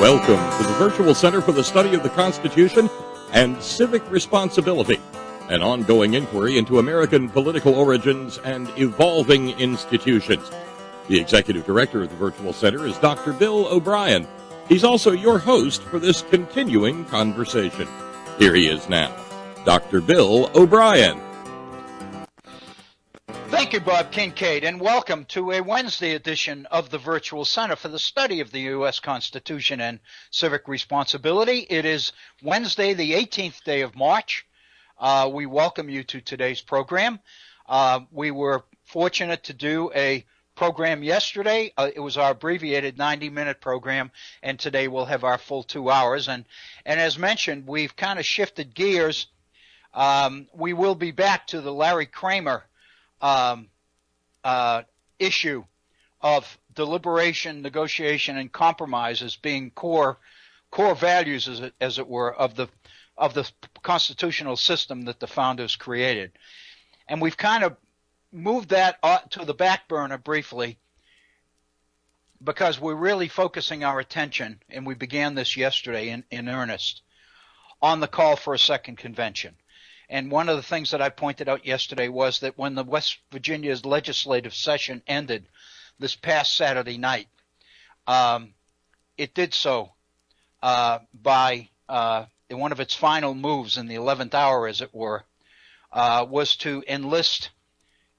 Welcome to the Virtual Center for the Study of the Constitution and Civic Responsibility, an ongoing inquiry into American political origins and evolving institutions. The Executive Director of the Virtual Center is Dr. Bill O'Brien. He's also your host for this continuing conversation. Here he is now, Dr. Bill O'Brien. Thank you, Bob Kincaid, and welcome to a Wednesday edition of the Virtual Center for the Study of the U.S. Constitution and Civic Responsibility. It is Wednesday, the 18th day of March. We welcome you to today's program. We were fortunate to do a program yesterday. It was our abbreviated 90-minute program, and today we'll have our full 2 hours. And as mentioned, we've kind of shifted gears. We will be back to the Larry Kramer issue of deliberation, negotiation, and compromise as being core values, as it were, of the constitutional system that the founders created. And we've kind of moved that to the back burner briefly because we're really focusing our attention, and we began this yesterday in earnest, on the call for a second convention. And one of the things that I pointed out yesterday was that when the West Virginia's legislative session ended this past Saturday night, it did so by one of its final moves in the 11th hour, as it were, was to enlist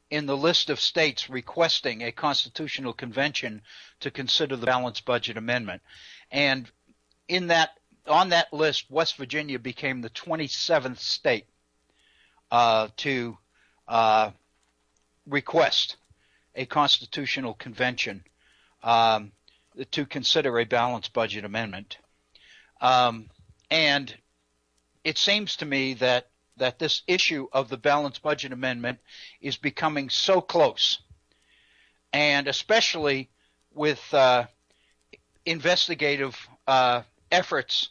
in the list of states requesting a constitutional convention to consider the balanced budget amendment. And on that list, West Virginia became the 27th state to request a constitutional convention to consider a balanced budget amendment. And it seems to me that this issue of the balanced budget amendment is becoming so close, and especially with investigative efforts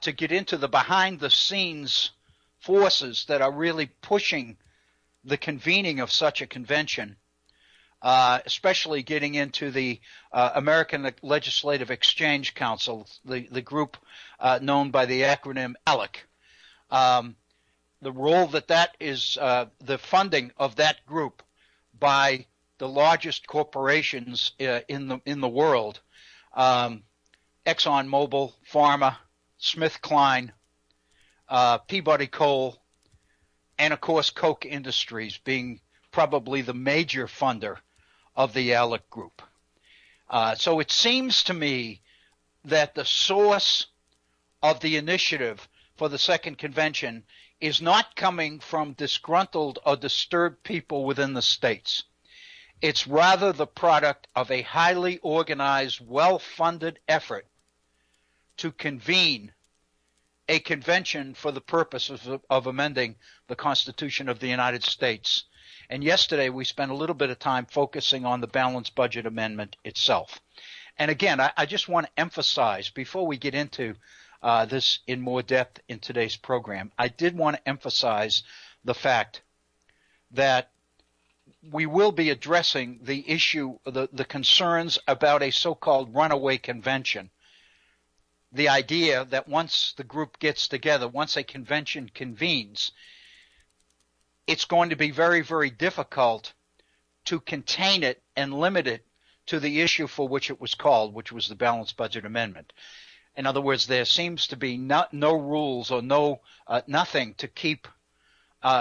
to get into the behind-the-scenes forces that are really pushing the convening of such a convention, especially getting into the American Legislative Exchange Council, the group known by the acronym ALEC. The role that is the funding of that group by the largest corporations in the world, ExxonMobil, Pharma, SmithKline, Peabody Coal, and of course Koch Industries being probably the major funder of the ALEC group. So it seems to me that the source of the initiative for the second convention is not coming from disgruntled or disturbed people within the states. It's rather the product of a highly organized, well-funded effort to convene a convention for the purpose of amending the Constitution of the United States. And yesterday we spent a little bit of time focusing on the balanced budget amendment itself. And again, I just want to emphasize, before we get into this in more depth in today's program, I did want to emphasize the fact that we will be addressing the issue, the concerns about a so-called runaway convention. The idea that once the group gets together, once a convention convenes, it's going to be very, very difficult to contain it and limit it to the issue for which it was called, which was the balanced budget amendment. In other words, there seems to be no rules or nothing to keep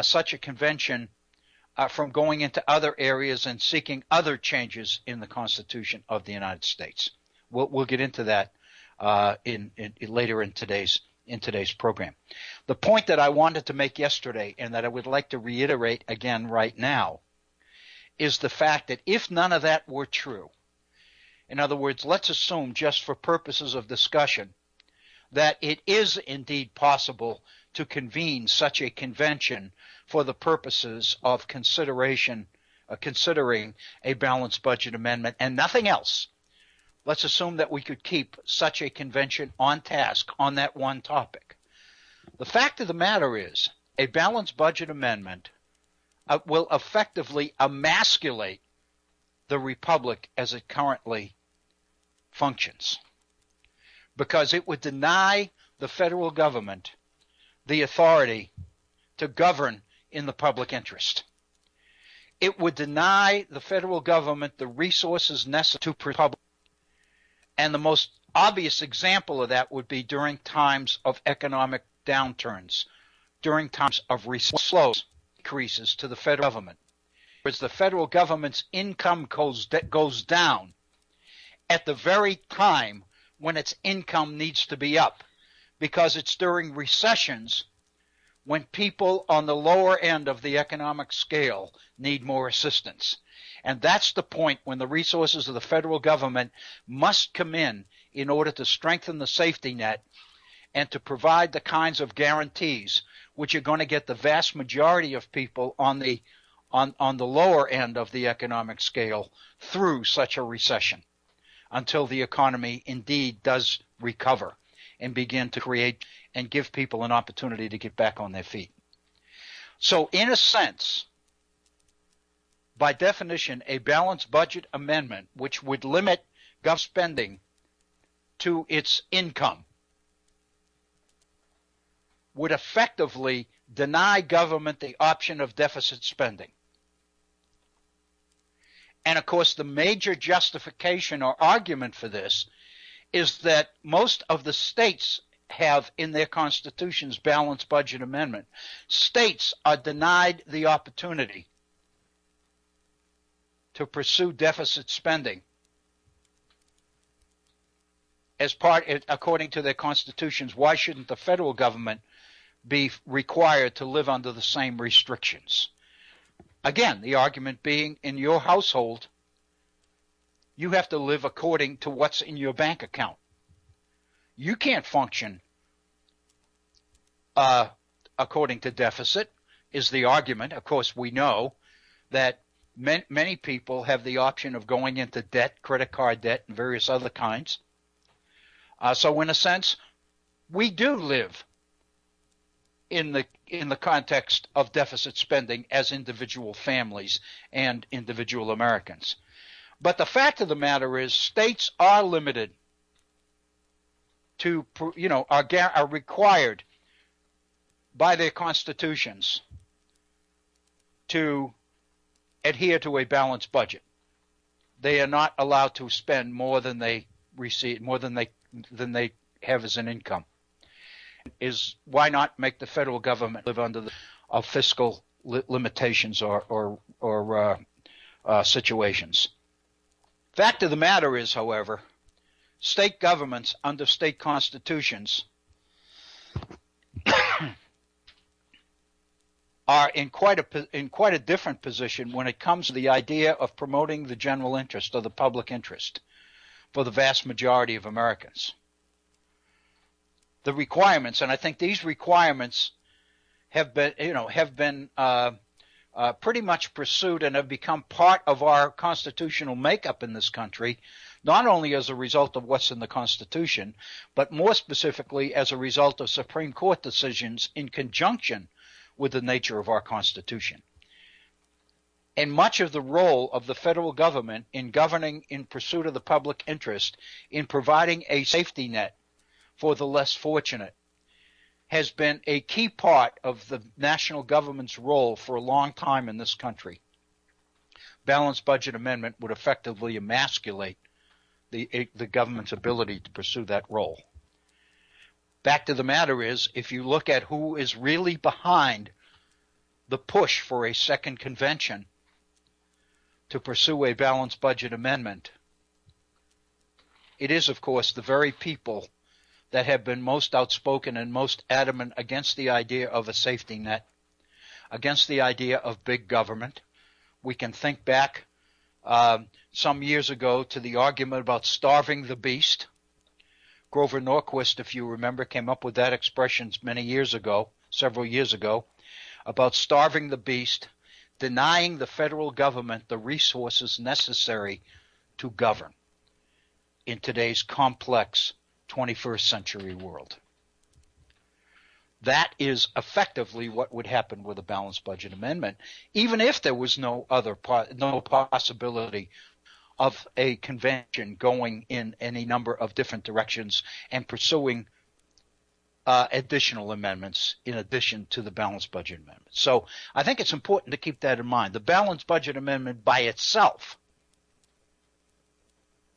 such a convention from going into other areas and seeking other changes in the Constitution of the United States. We'll get into that later in today's program. The point that I wanted to make yesterday, and that I would like to reiterate again right now, is the fact that if none of that were true, in other words, let's assume, just for purposes of discussion, that it is indeed possible to convene such a convention for the purposes of considering a balanced budget amendment and nothing else. Let's assume that we could keep such a convention on task on that one topic. The fact of the matter is, a balanced budget amendment will effectively emasculate the republic as it currently functions. because it would deny the federal government the authority to govern in the public interest. It would deny the federal government the resources necessary to protect. And the most obvious example of that would be during times of economic downturns, during times of slow decreases to the federal government. As the federal government's income goes down at the very time when its income needs to be up, because it's during recessions when people on the lower end of the economic scale need more assistance. And that's the point when the resources of the federal government must come in order to strengthen the safety net and to provide the kinds of guarantees which are going to get the vast majority of people on the lower end of the economic scale through such a recession until the economy indeed does recover and begin to create and give people an opportunity to get back on their feet. So in a sense, by definition, a balanced budget amendment which would limit government spending to its income would effectively deny government the option of deficit spending. And of course, the major justification or argument for this is that most of the states have in their constitutions balanced budget amendment. States are denied the opportunity to pursue deficit spending as part, according to their constitutions. Why shouldn't the federal government be required to live under the same restrictions? Again, the argument being, in your household, you have to live according to what's in your bank account. You can't function according to deficit, is the argument. Of course, we know that many people have the option of going into debt, credit card debt, and various other kinds. So in a sense, we do live in the context of deficit spending as individual families and individual Americans. But the fact of the matter is, states are limited to, are required by their constitutions to adhere to a balanced budget. They are not allowed to spend more than they receive, more than they have as an income. Why not make the federal government live under the fiscal limitations or situations? Fact of the matter is, however, state governments under state constitutions are in quite a different position when it comes to the idea of promoting the general interest or the public interest for the vast majority of Americans. The requirements, and I think these requirements have been pretty much pursued and have become part of our constitutional makeup in this country, not only as a result of what's in the Constitution, but more specifically as a result of Supreme Court decisions in conjunction with the nature of our Constitution. And much of the role of the federal government in governing in pursuit of the public interest, in providing a safety net for the less fortunate, has been a key part of the national government's role for a long time in this country. Balanced budget amendment would effectively emasculate the government's ability to pursue that role. Fact of the matter is, if you look at who is really behind the push for a second convention to pursue a balanced budget amendment, it is, of course, the very people that have been most outspoken and most adamant against the idea of a safety net, against the idea of big government. We can think back some years ago to the argument about starving the beast. Grover Norquist, if you remember, came up with that expression several years ago, about starving the beast, denying the federal government the resources necessary to govern in today's complex 21st century world. That is effectively what would happen with a balanced budget amendment, even if there was no possibility of a convention going in any number of different directions and pursuing additional amendments in addition to the balanced budget amendment. So I think it's important to keep that in mind. The balanced budget amendment by itself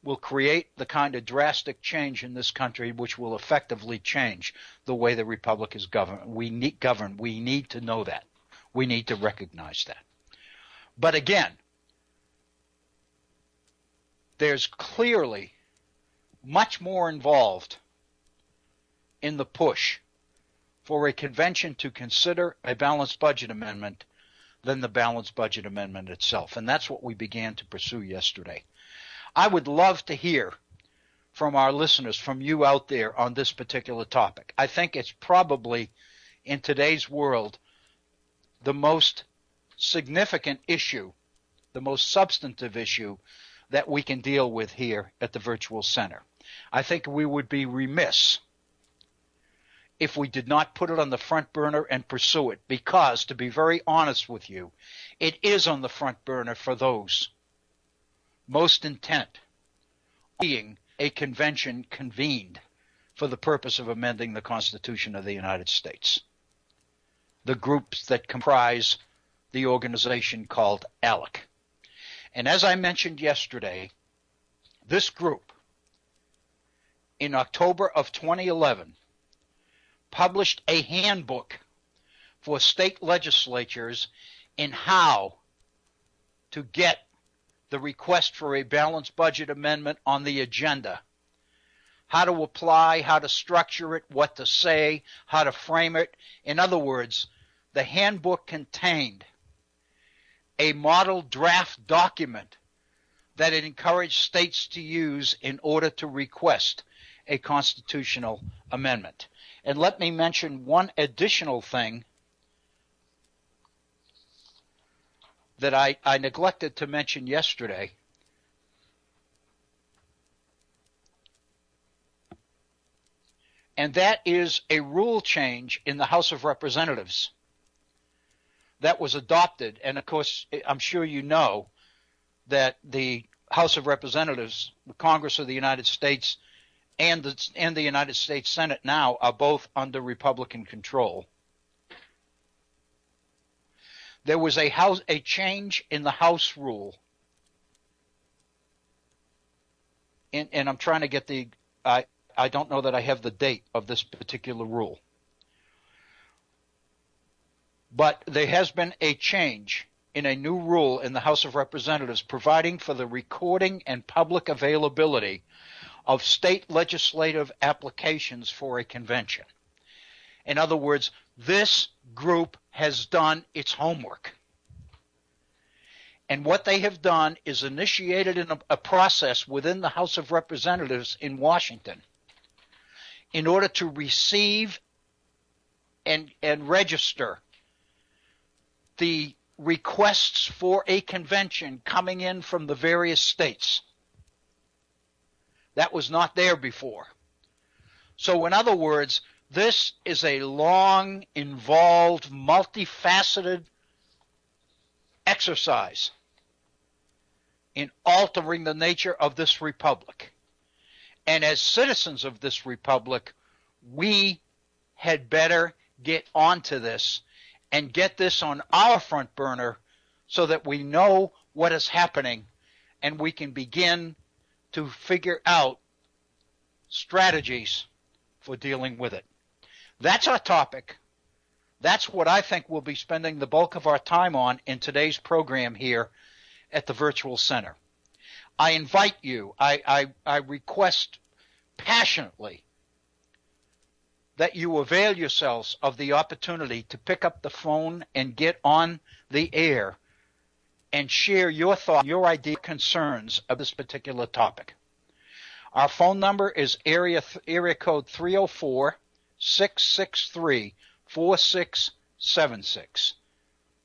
will create the kind of drastic change in this country which will effectively change the way the republic is governed. We need to know that. We need to recognize that. But again, there's clearly much more involved in the push for a convention to consider a balanced budget amendment than the balanced budget amendment itself. And that's what we began to pursue yesterday. I would love to hear from our listeners, from you out there on this particular topic. I think it's probably, in today's world, the most significant issue, the most substantive issue that we can deal with here at the Virtual Center. I think we would be remiss if we did not put it on the front burner and pursue it, because, to be very honest with you, it is on the front burner for those most intent on being a convention convened for the purpose of amending the Constitution of the United States. The groups that comprise the organization called ALEC. And as I mentioned yesterday, this group, in October of 2011, published a handbook for state legislatures in how to get the request for a balanced budget amendment on the agenda, how to apply, how to structure it, what to say, how to frame it. In other words, the handbook contained a model draft document that it encouraged states to use in order to request a constitutional amendment. And let me mention one additional thing that I neglected to mention yesterday. And that is a rule change in the House of Representatives that was adopted. And of course, I'm sure you know that the House of Representatives, the Congress of the United States, and the United States Senate now are both under Republican control. There was a change in the House rule, and I'm trying to get I don't know that I have the date of this particular rule. But there has been a change in a new rule in the House of Representatives providing for the recording and public availability of state legislative applications for a convention. In other words, this group has done its homework. And what they have done is initiated a process within the House of Representatives in Washington in order to receive and register the requests for a convention coming in from the various states. That was not there before. So in other words, this is a long, involved, multifaceted exercise in altering the nature of this republic. And as citizens of this republic, we had better get onto this and get this on our front burner so that we know what is happening and we can begin to figure out strategies for dealing with it. That's our topic. That's what I think we'll be spending the bulk of our time on in today's program here at the Virtual Center. I invite you, I request passionately that you avail yourselves of the opportunity to pick up the phone and get on the air and share your thoughts, your ideas, concerns of this particular topic. Our phone number is area code 304-663-4676.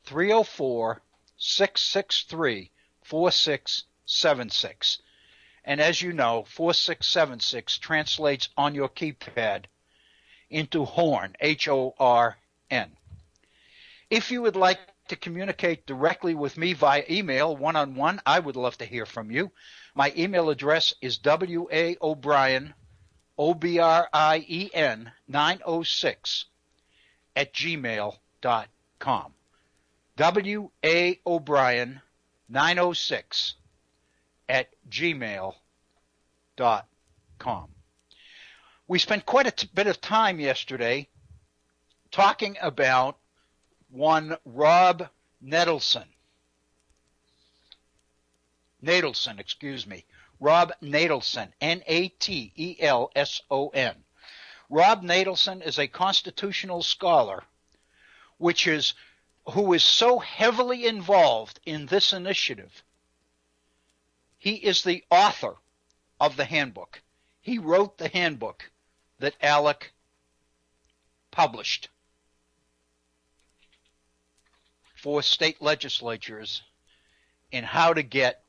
304-663-4676. And as you know, 4676 translates on your keypad into HORN, H-O-R-N. If you would like to communicate directly with me via email, one-on-one, I would love to hear from you. My email address is waobrien, OBRIEN 906 at gmail.com. waobrien 906 at gmail.com. We spent quite a bit of time yesterday talking about one Rob Natelson. Rob Natelson, Natelson. Rob Natelson is a constitutional scholar who is so heavily involved in this initiative. He is the author of the handbook. He wrote the handbook that ALEC published for state legislatures in how to get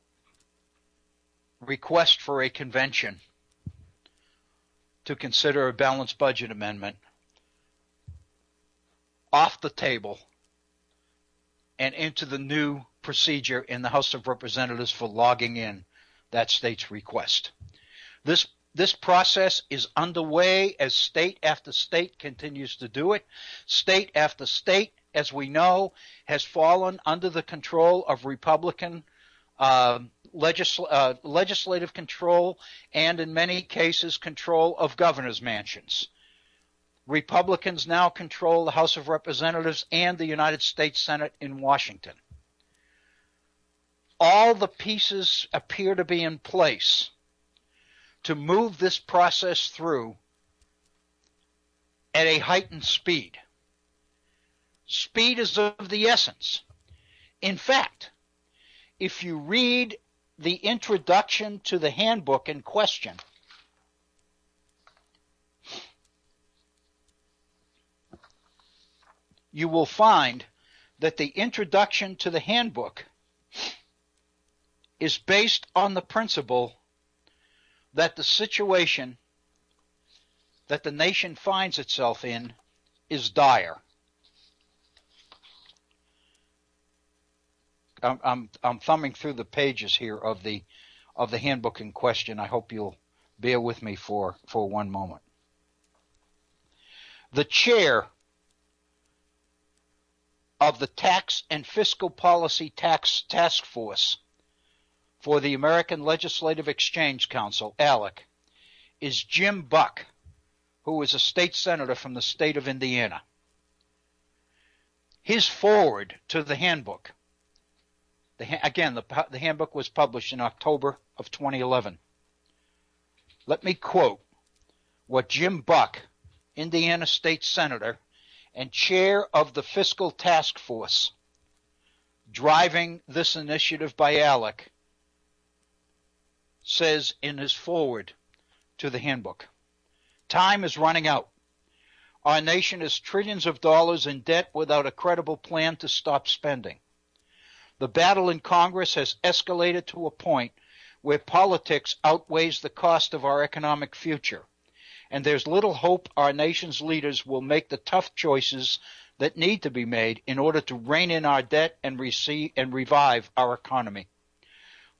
request for a convention to consider a balanced budget amendment off the table and into the new procedure in the House of Representatives for logging in that state's request. This process is underway as state after state continues to do it. State after state, as we know, has fallen under the control of Republican legislative control and in many cases control of governors' mansions. Republicans now control the House of Representatives and the United States Senate in Washington. All the pieces appear to be in place to move this process through at a heightened speed. Speed is of the essence. In fact, if you read the introduction to the handbook in question, you will find that the introduction to the handbook is based on the principle that the situation that the nation finds itself in is dire. I'm thumbing through the pages here of the handbook in question. I hope you'll bear with me for one moment. The chair of the Tax and Fiscal Policy Task Force for the American Legislative Exchange Council, ALEC, is Jim Buck, who is a state senator from the state of Indiana. His foreword to the handbook, the handbook was published in October of 2011. Let me quote what Jim Buck, Indiana State Senator and chair of the Fiscal Task Force driving this initiative by ALEC, says in his foreword to the handbook. Time is running out. Our nation is trillions of dollars in debt without a credible plan to stop spending. The battle in Congress has escalated to a point where politics outweighs the cost of our economic future, and there's little hope our nation's leaders will make the tough choices that need to be made in order to rein in our debt and revive our economy.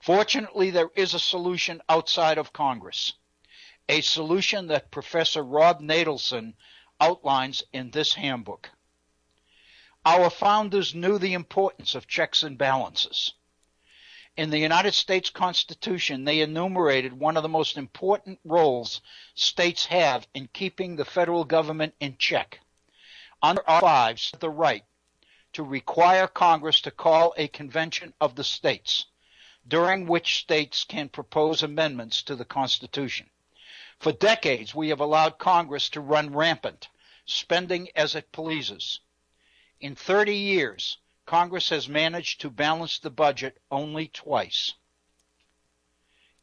Fortunately, there is a solution outside of Congress, a solution that Professor Rob Natelson outlines in this handbook. Our founders knew the importance of checks and balances. In the United States Constitution, they enumerated one of the most important roles states have in keeping the federal government in check. Under Article 5, the right to require Congress to call a convention of the states, during which states can propose amendments to the Constitution. For decades, we have allowed Congress to run rampant, spending as it pleases. In 30 years, Congress has managed to balance the budget only twice.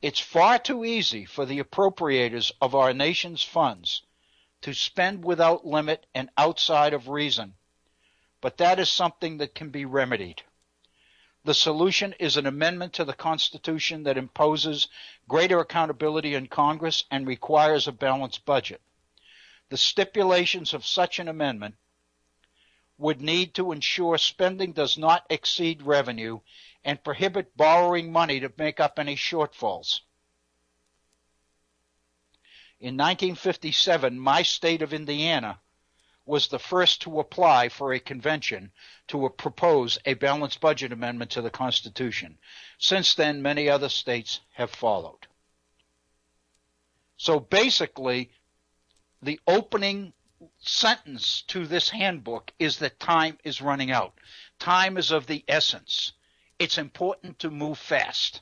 It's far too easy for the appropriators of our nation's funds to spend without limit and outside of reason, but that is something that can be remedied. The solution is an amendment to the Constitution that imposes greater accountability in Congress and requires a balanced budget. The stipulations of such an amendment would need to ensure spending does not exceed revenue and prohibit borrowing money to make up any shortfalls. In 1957, my state of Indiana was the first to apply for a convention to propose a balanced budget amendment to the Constitution. Since then, many other states have followed. So basically, the opening sentence to this handbook is that time is running out. Time is of the essence. It's important to move fast.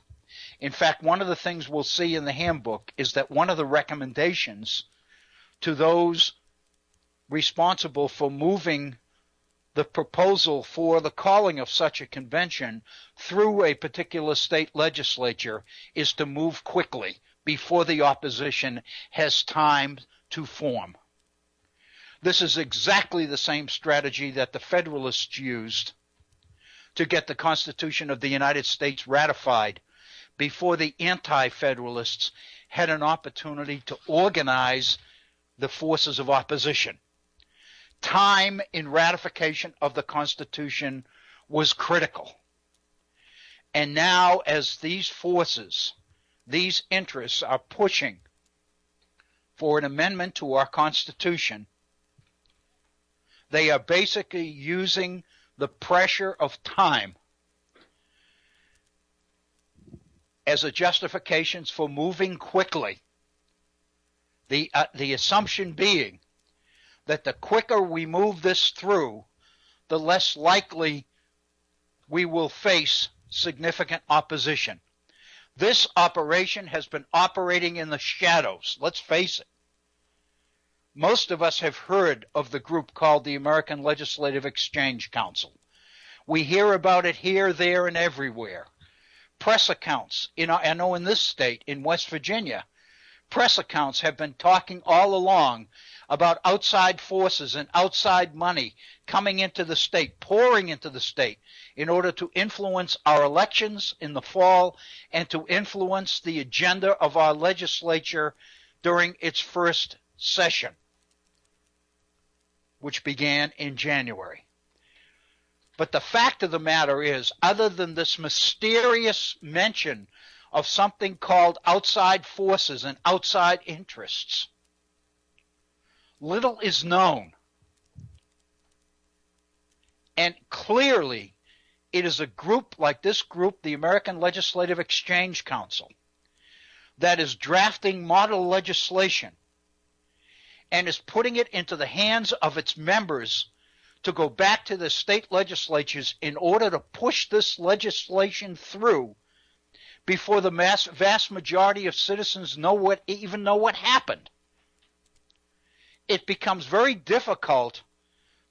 In fact, one of the things we'll see in the handbook is that one of the recommendations to those responsible for moving the proposal for the calling of such a convention through a particular state legislature is to move quickly before the opposition has time to form. This is exactly the same strategy that the Federalists used to get the Constitution of the United States ratified before the Anti-Federalists had an opportunity to organize the forces of opposition. Time in ratification of the Constitution was critical. And now, as these forces, these interests are pushing for an amendment to our Constitution, they are basically using the pressure of time as a justification for moving quickly. The assumption being that the quicker we move this through, the less likely we will face significant opposition. This operation has been operating in the shadows. Let's face it. Most of us have heard of the group called the American Legislative Exchange Council. We hear about it here, there, and everywhere. Press accounts, I know in this state, in West Virginia, press accounts have been talking all along about outside forces and outside money coming into the state, pouring into the state in order to influence our elections in the fall and to influence the agenda of our legislature during its first session, which began in January. But the fact of the matter is, other than this mysterious mention of something called outside forces and outside interests, little is known. And clearly, it is a group like this group, the American Legislative Exchange Council, that is drafting model legislation and is putting it into the hands of its members to go back to the state legislatures in order to push this legislation through before the vast majority of citizens even know what happened. It becomes very difficult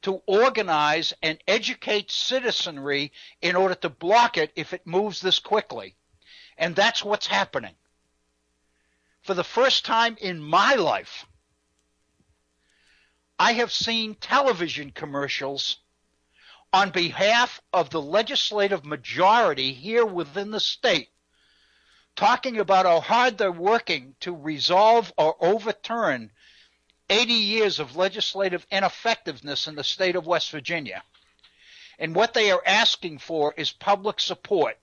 to organize and educate citizenry in order to block it if it moves this quickly. And that's what's happening. For the first time in my life, I have seen television commercials on behalf of the legislative majority here within the state talking about how hard they're working to resolve or overturn 80 years of legislative ineffectiveness in the state of West Virginia. And what they are asking for is public support.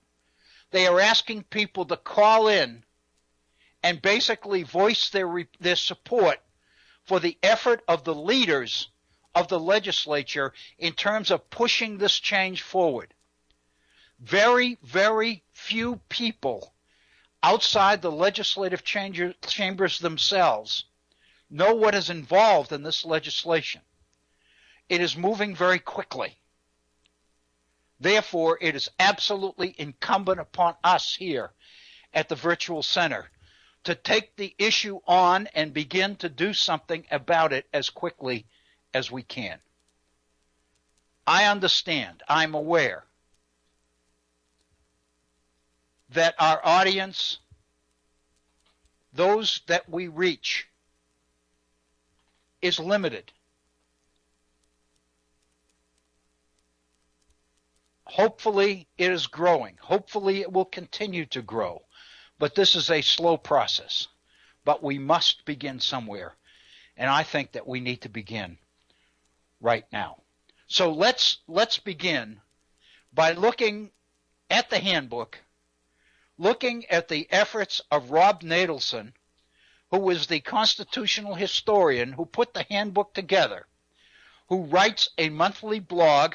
They are asking people to call in and basically voice their support for the effort of the leaders of the legislature in terms of pushing this change forward. Very, very few people outside the legislative chambers themselves know what is involved in this legislation. It is moving very quickly. Therefore, it is absolutely incumbent upon us here at the Virtual Center to take the issue on and begin to do something about it as quickly as we can. I understand, I'm aware that our audience, those that we reach, is limited. Hopefully it is growing. Hopefully it will continue to grow. But this is a slow process. But we must begin somewhere. And I think that we need to begin right now. So let's begin by looking at the handbook, looking at the efforts of Rob Natelson, who was the constitutional historian who put the handbook together, who writes a monthly blog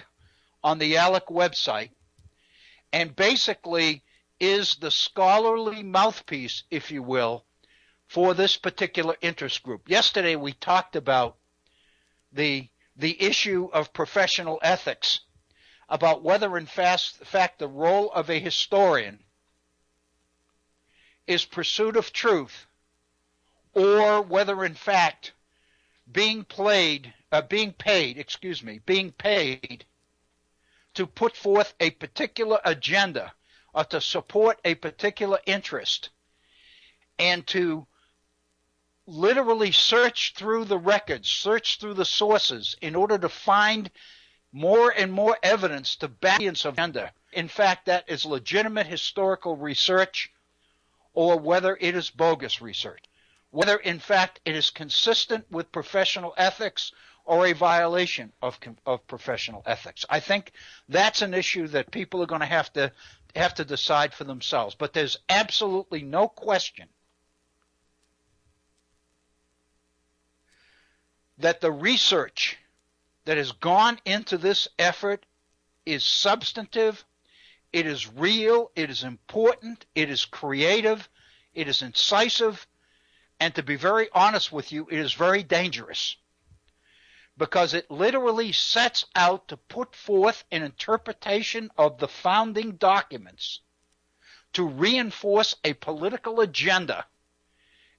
on the ALEC website, and basically is the scholarly mouthpiece, if you will, for this particular interest group. Yesterday we talked about the issue of professional ethics, about whether in fact the role of a historian is pursuit of truth, or whether in fact being paid to put forth a particular agenda or to support a particular interest, and to literally search through the records, search through the sources in order to find more and more evidence to back the agenda. In fact, that is legitimate historical research, or whether it is bogus research, whether in fact it is consistent with professional ethics or a violation of professional ethics. I think that's an issue that people are going to have to decide for themselves. But there's absolutely no question that the research that has gone into this effort is substantive, it is real, it is important, it is creative, it is incisive, and to be very honest with you, it is very dangerous, because it literally sets out to put forth an interpretation of the founding documents to reinforce a political agenda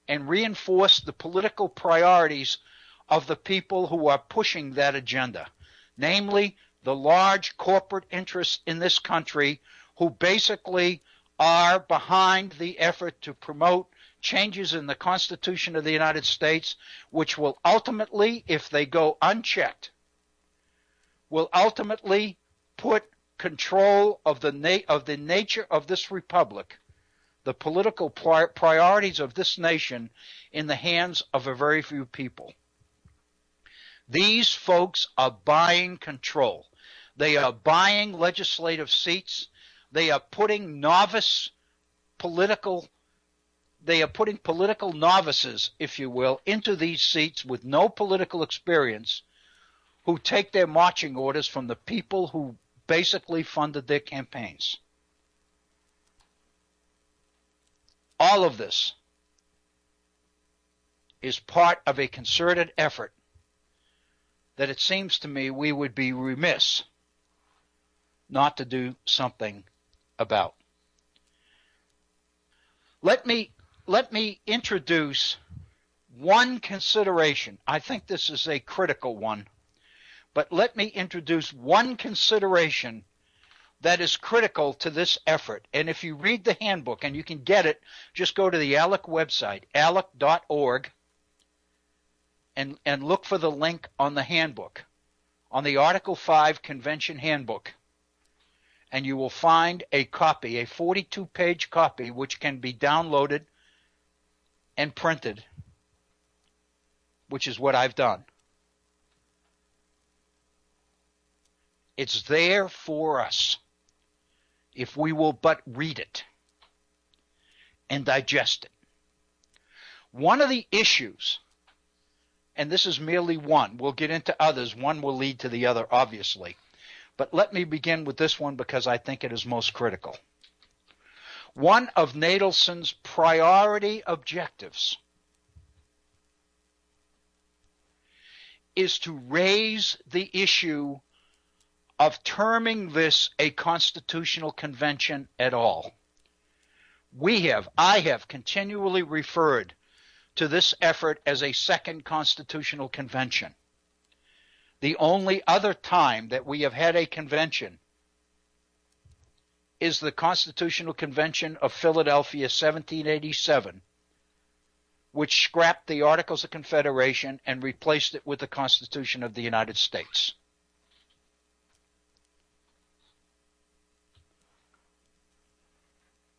and reinforce the political priorities of the people who are pushing that agenda, namely the large corporate interests in this country who basically are behind the effort to promote changes in the Constitution of the United States, which will ultimately, if they go unchecked, will ultimately put control of the nature of this republic, the political priorities of this nation, in the hands of a very few people. These folks are buying control. They are buying legislative seats. They are putting political novices, if you will, into these seats with no political experience, who take their marching orders from the people who basically funded their campaigns. All of this is part of a concerted effort that it seems to me we would be remiss not to do something about. Let me introduce one consideration. I think this is a critical one, but let me introduce one consideration that is critical to this effort. And if you read the handbook, and you can get it, just go to the ALEC website, alec.org, and look for the link on the handbook, on the Article 5 Convention Handbook. And you will find a copy, a 42-page copy, which can be downloaded and printed, which is what I've done. It's there for us if we will but read it and digest it. One of the issues, and this is merely one, we'll get into others, one will lead to the other, obviously, but let me begin with this one because I think it is most critical. One of Natelson's priority objectives is to raise the issue of terming this a constitutional convention at all. I have continually referred to this effort as a second constitutional convention. The only other time that we have had a convention is the Constitutional Convention of Philadelphia, 1787, which scrapped the Articles of Confederation and replaced it with the Constitution of the United States.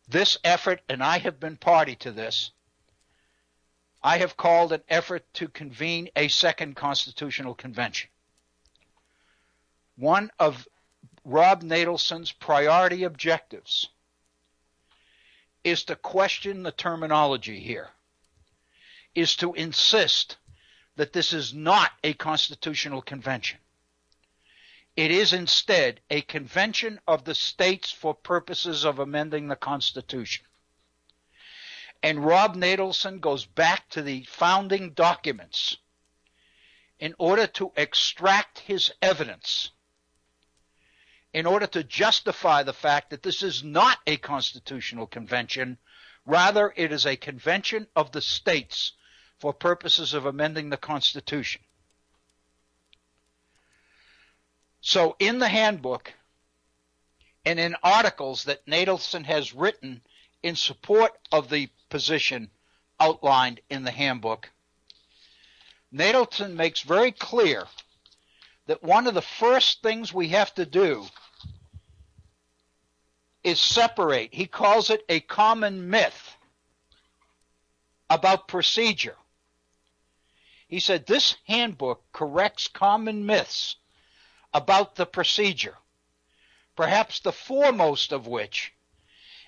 This effort, and I have been party to this, I have called an effort to convene a second constitutional convention. one of Rob Nadelson's priority objectives is to question the terminology here, is to insist that this is not a constitutional convention. It is instead a convention of the states for purposes of amending the Constitution. And Rob Nadelson goes back to the founding documents in order to extract his evidence, in order to justify the fact that this is not a constitutional convention. Rather, it is a convention of the states for purposes of amending the Constitution. So in the handbook and in articles that Nadelson has written in support of the position outlined in the handbook, Nadelson makes very clear that one of the first things we have to do is separate. He calls it a common myth about procedure. He said this handbook corrects common myths about the procedure, perhaps the foremost of which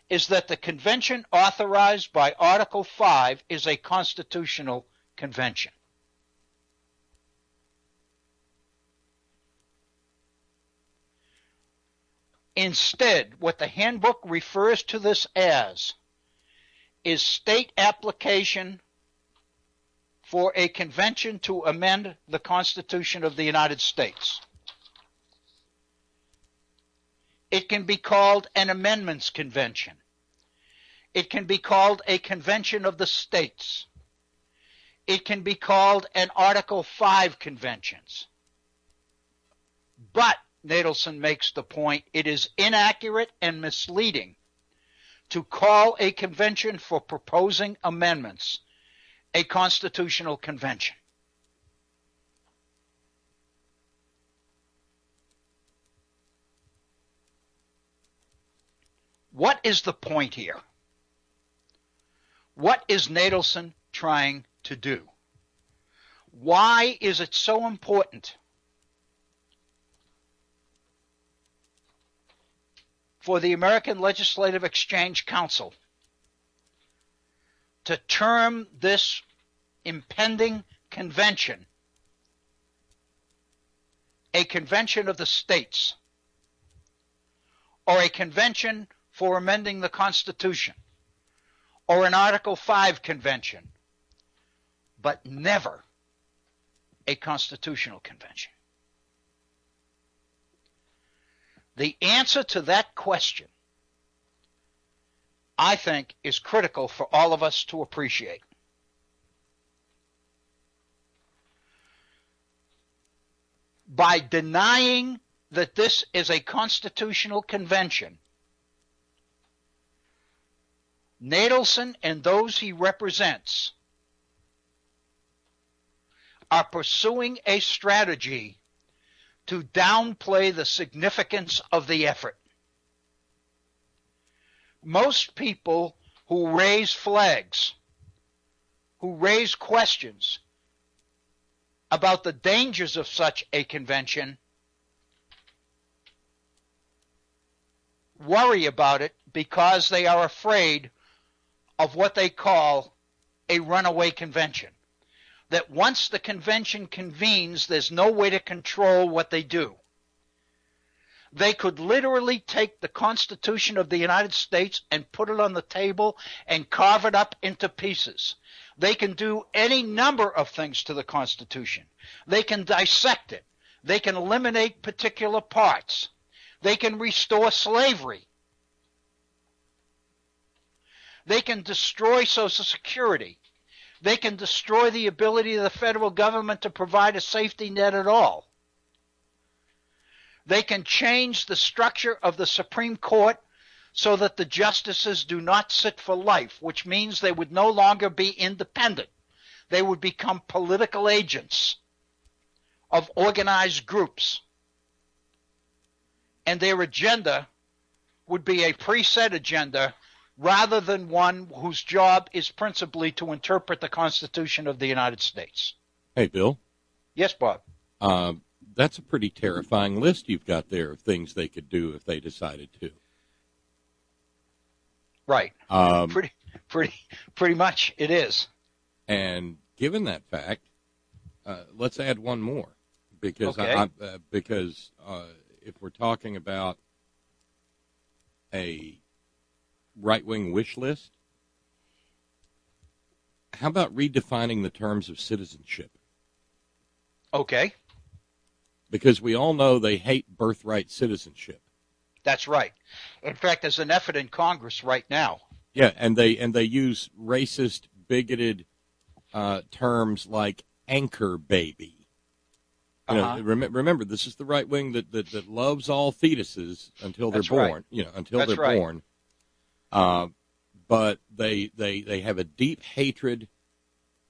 is that the convention authorized by Article 5 is a constitutional convention. Instead, what the handbook refers to this as is state application for a convention to amend the Constitution of the United States. It can be called an amendments convention. It can be called a convention of the states. It can be called an Article 5 conventions. But, Nadelson makes the point, it is inaccurate and misleading to call a convention for proposing amendments a constitutional convention. What is the point here? What is Nadelson trying to do? Why is it so important for the American Legislative Exchange Council to term this impending convention a convention of the states or a convention for amending the Constitution or an Article 5 convention, but never a constitutional convention? The answer to that question, I think, is critical for all of us to appreciate. By denying that this is a constitutional convention, Nadelson and those he represents are pursuing a strategy to downplay the significance of the effort. Most people who raise flags, who raise questions about the dangers of such a convention, worry about it because they are afraid of what they call a runaway convention. That once the convention convenes, there's no way to control what they do. They could literally take the Constitution of the United States and put it on the table and carve it up into pieces. They can do any number of things to the Constitution. They can dissect it. They can eliminate particular parts. They can restore slavery. They can destroy Social Security. They can destroy the ability of the federal government to provide a safety net at all. They can change the structure of the Supreme Court so that the justices do not sit for life, which means they would no longer be independent. They would become political agents of organized groups. And their agenda would be a preset agenda rather than one whose job is principally to interpret the Constitution of the United States. Hey, Bill. Yes, Bob. that's a pretty terrifying list you've got there of things they could do if they decided to. Right. Pretty much it is. And given that fact, let's add one more, because Okay. because if we're talking about a right-wing wish list, how about redefining the terms of citizenship? Okay. Because we all know they hate birthright citizenship. That's right. In fact, there's an effort in Congress right now. Yeah, and they use racist, bigoted terms like anchor baby. You know, remember, this is the right wing that loves all fetuses until they're born. Right. You know, until That's they're right. born. But they have a deep hatred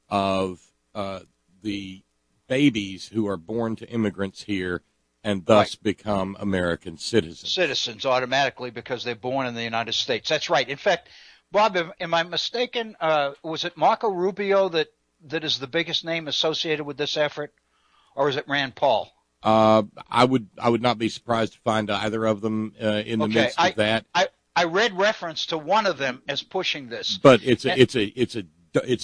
of the babies who are born to immigrants here and thus become American citizens. Citizens automatically because they're born in the United States. That's right. In fact, Bob, am I mistaken? Was it Marco Rubio that is the biggest name associated with this effort, or is it Rand Paul? I would not be surprised to find either of them in the midst of that. I read reference to one of them as pushing this, but it's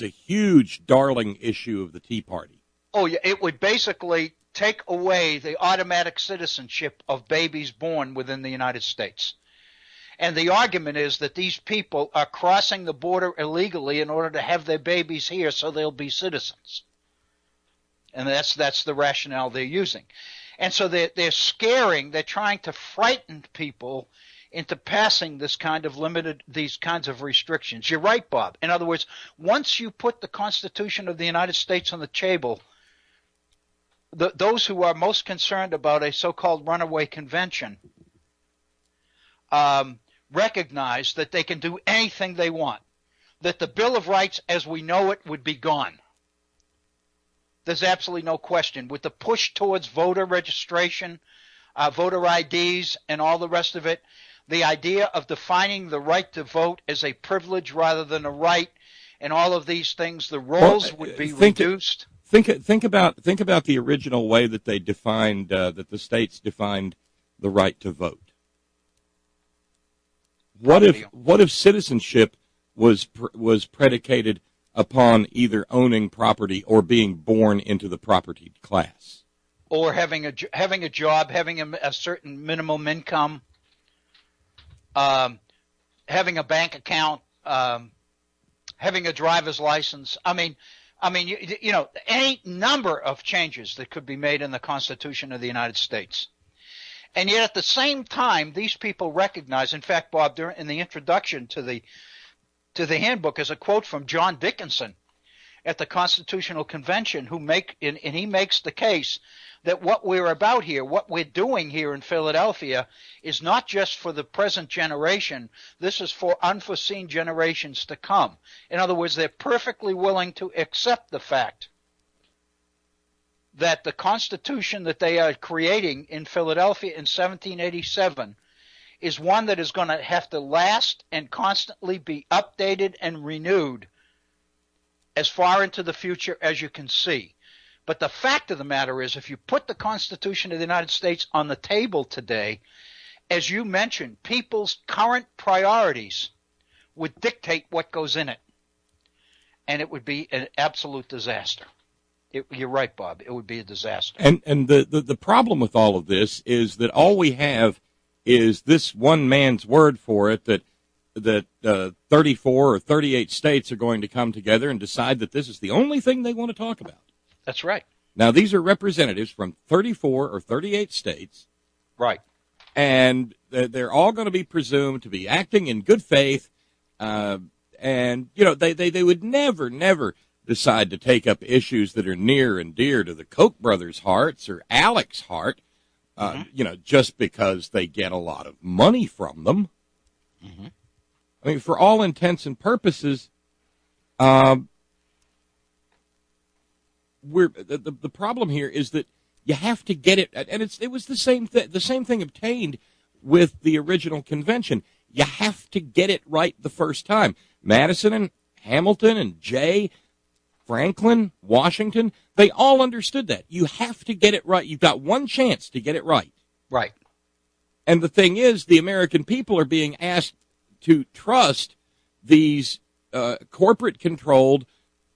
a huge darling issue of the Tea Party. Oh yeah, it would basically take away the automatic citizenship of babies born within the United States. And the argument is that these people are crossing the border illegally in order to have their babies here so they'll be citizens. And that's the rationale they're using. And so they're trying to frighten people into passing these kinds of restrictions. You're right, Bob. In other words, once you put the Constitution of the United States on the table, those who are most concerned about a so-called runaway convention recognize that they can do anything they want, that the Bill of Rights as we know it would be gone. There's absolutely no question. With the push towards voter registration, voter IDs, and all the rest of it, the idea of defining the right to vote as a privilege rather than a right, and all of these things, the roles would be reduced. Think about the original way that they defined that the states defined the right to vote. What if citizenship was predicated upon either owning property or being born into the property class, or having a job, having a certain minimum income, having a bank account, having a driver's license? I mean, you know, any number of changes that could be made in the Constitution of the United States. And yet at the same time, these people recognize, in fact, Bob, in the introduction to the handbook is a quote from John Dickinson at the Constitutional Convention, and he makes the case that what we're about here, what we're doing here in Philadelphia, is not just for the present generation. This is for unforeseen generations to come. In other words, they're perfectly willing to accept the fact that the Constitution that they are creating in Philadelphia in 1787 is one that is going to have to last and constantly be updated and renewed as far into the future as you can see. But the fact of the matter is, if you put the Constitution of the United States on the table today, as you mentioned, people's current priorities would dictate what goes in it. And it would be an absolute disaster. You're right, Bob. It would be a disaster. And the problem with all of this is that all we have is this one man's word for it, that 34 or 38 states are going to come together and decide that this is the only thing they want to talk about. That's right. Now, these are representatives from 34 or 38 states. Right. And they're all going to be presumed to be acting in good faith. And, you know, they would never decide to take up issues that are near and dear to the Koch brothers' hearts or Alec's heart, you know, just because they get a lot of money from them. Mm-hmm. I mean, for all intents and purposes, the problem here is that you have to get it, and it was the same thing obtained with the original convention. You have to get it right the first time. Madison and Hamilton and Jay, Franklin, Washington, they all understood that. You have to get it right. You've got one chance to get it right. Right. And the thing is, the American people are being asked to trust these corporate-controlled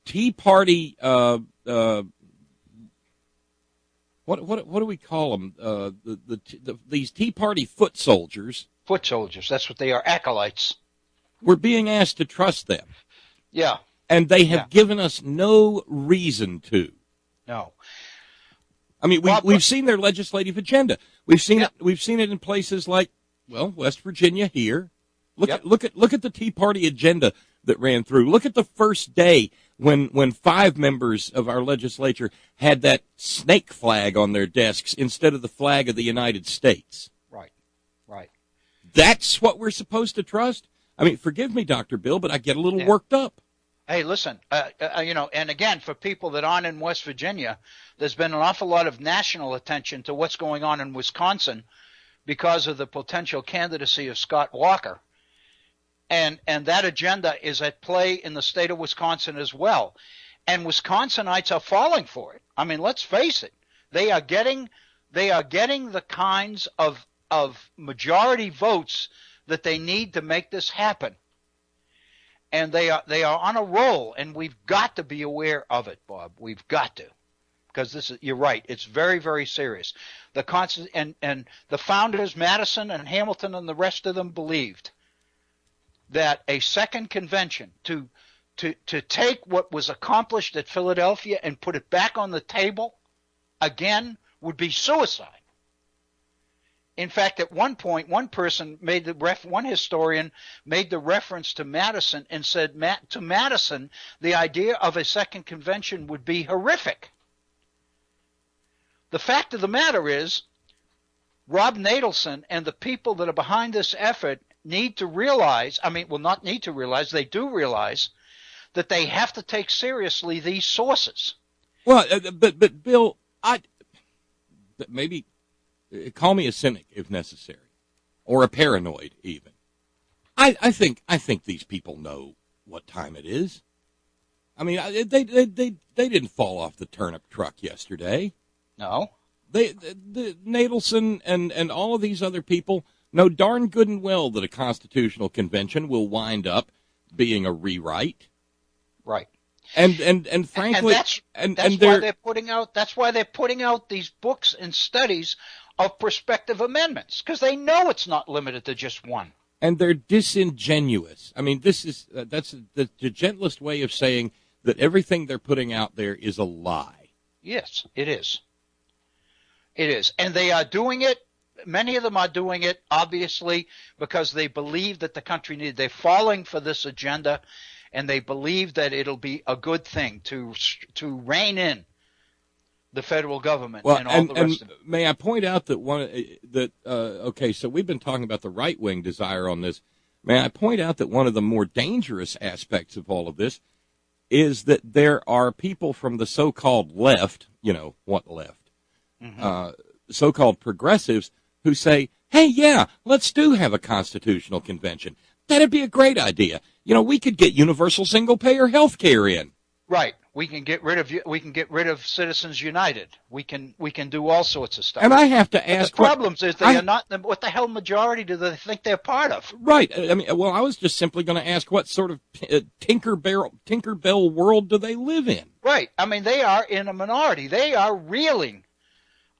Tea Party. What do we call them? These Tea Party foot soldiers. Foot soldiers. That's what they are. Acolytes. We're being asked to trust them. Yeah. And they have given us no reason to. No. I mean, we've seen their legislative agenda. We've seen it. We've seen it in places like, well, West Virginia here. Look at the Tea Party agenda that ran through. Look at the first day when 5 members of our legislature had that snake flag on their desks instead of the flag of the United States. Right. Right. That's what we're supposed to trust? I mean, forgive me, Dr. Bill, but I get a little worked up. Hey, listen, and again, for people that aren't in West Virginia, there's been an awful lot of national attention to what's going on in Wisconsin because of the potential candidacy of Scott Walker. And that agenda is at play in the state of Wisconsin as well. And Wisconsinites are falling for it. I mean, let's face it. They are getting the kinds of majority votes that they need to make this happen. And they are on a roll, and we've got to be aware of it, Bob. We've got to, because you're right. It's very, very serious. And the founders, Madison and Hamilton, and the rest of them believed that a second convention to take what was accomplished at Philadelphia and put it back on the table again would be suicide. In fact, at one point, one historian made the reference to Madison and said, to Madison, the idea of a second convention would be horrific. The fact of the matter is, Rob Natelson and the people that are behind this effort need to realize, not need to realize, they do realize that they have to take seriously these sources. Well, but Bill, maybe call me a cynic if necessary, or a paranoid even. I think these people know what time it is. I mean, they didn't fall off the turnip truck yesterday. No. The Natelson and all of these other people know darn good and well that a constitutional convention will wind up being a rewrite. Right. And frankly, that's why they're putting out these books and studies of prospective amendments, because they know it's not limited to just one. And they're disingenuous. I mean, that's the gentlest way of saying that everything they're putting out there is a lie. Yes, it is. It is. And they are doing it. Many of them are doing it, obviously, because they believe that the country needs. They're falling for this agenda, and they believe that it'll be a good thing to rein in the federal government and all the rest of it. May I point out that okay, so we've been talking about the right-wing desire on this. May I point out that one of the more dangerous aspects of all of this is that there are people from the so-called left, what left, so-called progressives, who say, hey, yeah, let's have a constitutional convention. That'd be a great idea. We could get universal single-payer health care in. Right. We can get rid of Citizens United. We can do all sorts of stuff. And I have to ask, the problems is they are not. What the hell majority do they think they're part of? Right. I mean, well, I was just simply going to ask, what sort of Tinkerbell world do they live in? Right. I mean, they are in a minority. They are reeling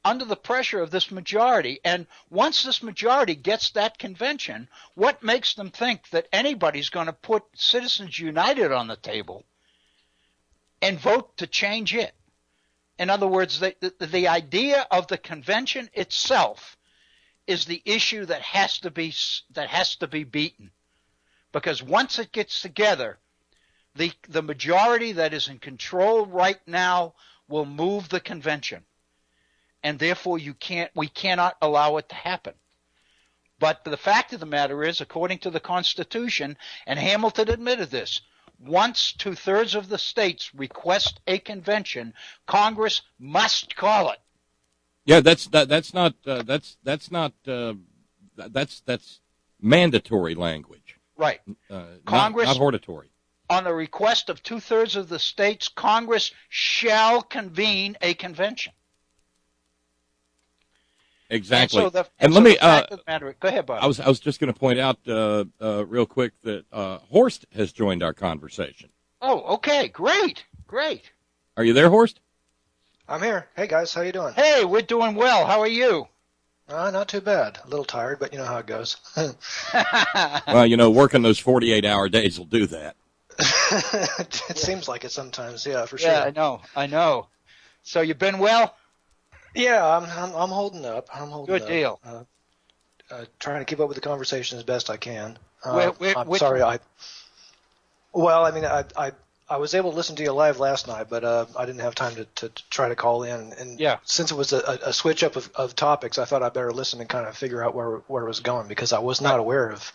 under the pressure of this majority. And once this majority gets that convention, what makes them think that anybody's going to put Citizens United on the table and vote to change it? In other words, the idea of the convention itself is the issue that has to be beaten, because once it gets together, the majority that is in control right now will move the convention, and therefore we cannot allow it to happen. But the fact of the matter is, according to the Constitution, and Hamilton admitted this, once 2/3 of the states request a convention, Congress must call it. Yeah, that's mandatory language. Right. Congress, not hortatory. on the request of 2/3 of the states, Congress shall convene a convention. Exactly. And let me go ahead, Bob. I was just going to point out real quick that Horst has joined our conversation. Oh, okay, great. Are you there, Horst? I'm here. Hey guys, how you doing? Hey, we're doing well. How are you? Not too bad. A little tired, but you know how it goes. Well, working those 48-hour days will do that. It seems like it sometimes, yeah, for sure. Yeah, I know. So you've been well? Yeah, I'm holding up. Good deal. Trying to keep up with the conversation as best I can. I'm sorry. I was able to listen to you live last night, but I didn't have time to try to call in. And since it was a switch up of topics, I thought I'd better listen and kind of figure out where it was going, because I was not aware of.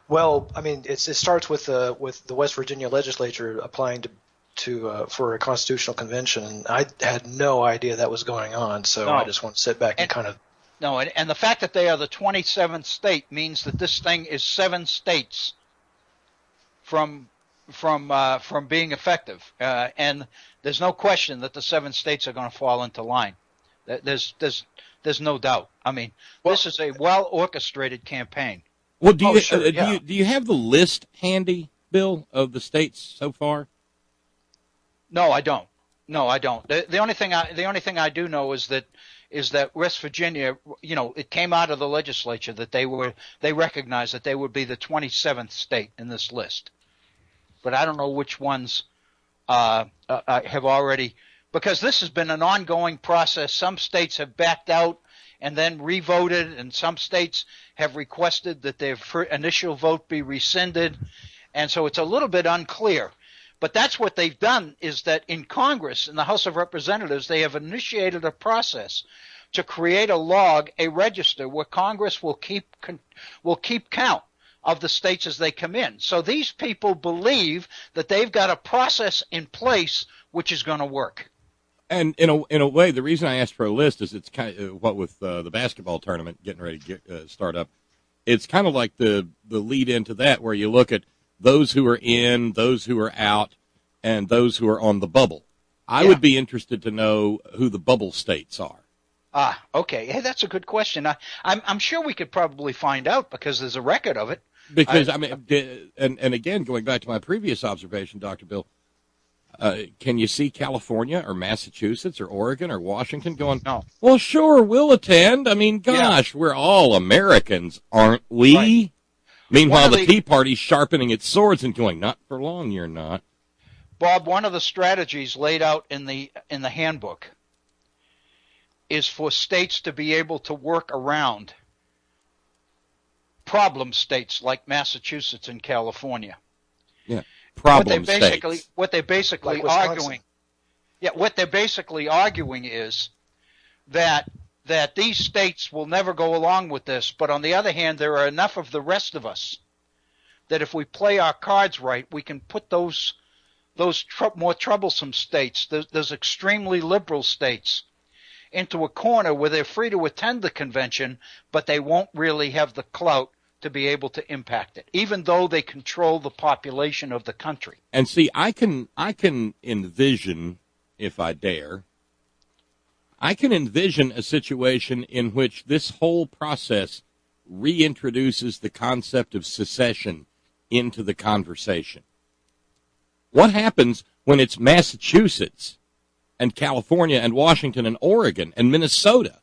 Well, I mean, it starts with the West Virginia legislature applying for a constitutional convention, and I had no idea that was going on. So I just want to sit back and kind of. No, and the fact that they are the 27th state means that this thing is 7 states from being effective, and there's no question that the 7 states are going to fall into line. There's no doubt. I mean, this is a well orchestrated campaign. Well, do you have the list handy, Bill, of the states so far? No, I don't. The only thing I do know is that West Virginia, it came out of the legislature that they recognized that they would be the 27th state in this list. But I don't know which ones have already, because this has been an ongoing process. Some states have backed out and then revoted, and some states have requested that their initial vote be rescinded, and so it's a little bit unclear. But that's what they've done, is that in Congress, in the House of Representatives, they have initiated a process to create a register where Congress will keep count of the states as they come in. So these people believe that they've got a process in place which is going to work. And in a way, the reason I asked for a list is it's kind of what with the basketball tournament getting ready to start up. It's kind of like the lead into that, where you look at those who are in, those who are out, and those who are on the bubble. I would be interested to know who the bubble states are. Okay. Hey, that's a good question. I'm sure we could probably find out, because there's a record of it. Because, and again, going back to my previous observation, Dr. Bill, can you see California or Massachusetts or Oregon or Washington going, no, well, sure, we'll attend. I mean, gosh, we're all Americans, aren't we? Right. Meanwhile, the Tea Party's sharpening its swords and going, not for long, you're not. Bob, one of the strategies laid out in the handbook is for states to be able to work around problem states like Massachusetts and California. Yeah, problem states. What they're basically arguing. Yeah, what they're basically arguing is that these states will never go along with this, but on the other hand, there are enough of the rest of us that if we play our cards right, we can put those more troublesome states, those extremely liberal states, into a corner where they're free to attend the convention, but they won't really have the clout to be able to impact it, even though they control the population of the country. And see, I can envision, if I dare, I can envision a situation in which this whole process reintroduces the concept of secession into the conversation. What happens when it's Massachusetts and California and Washington and Oregon and Minnesota,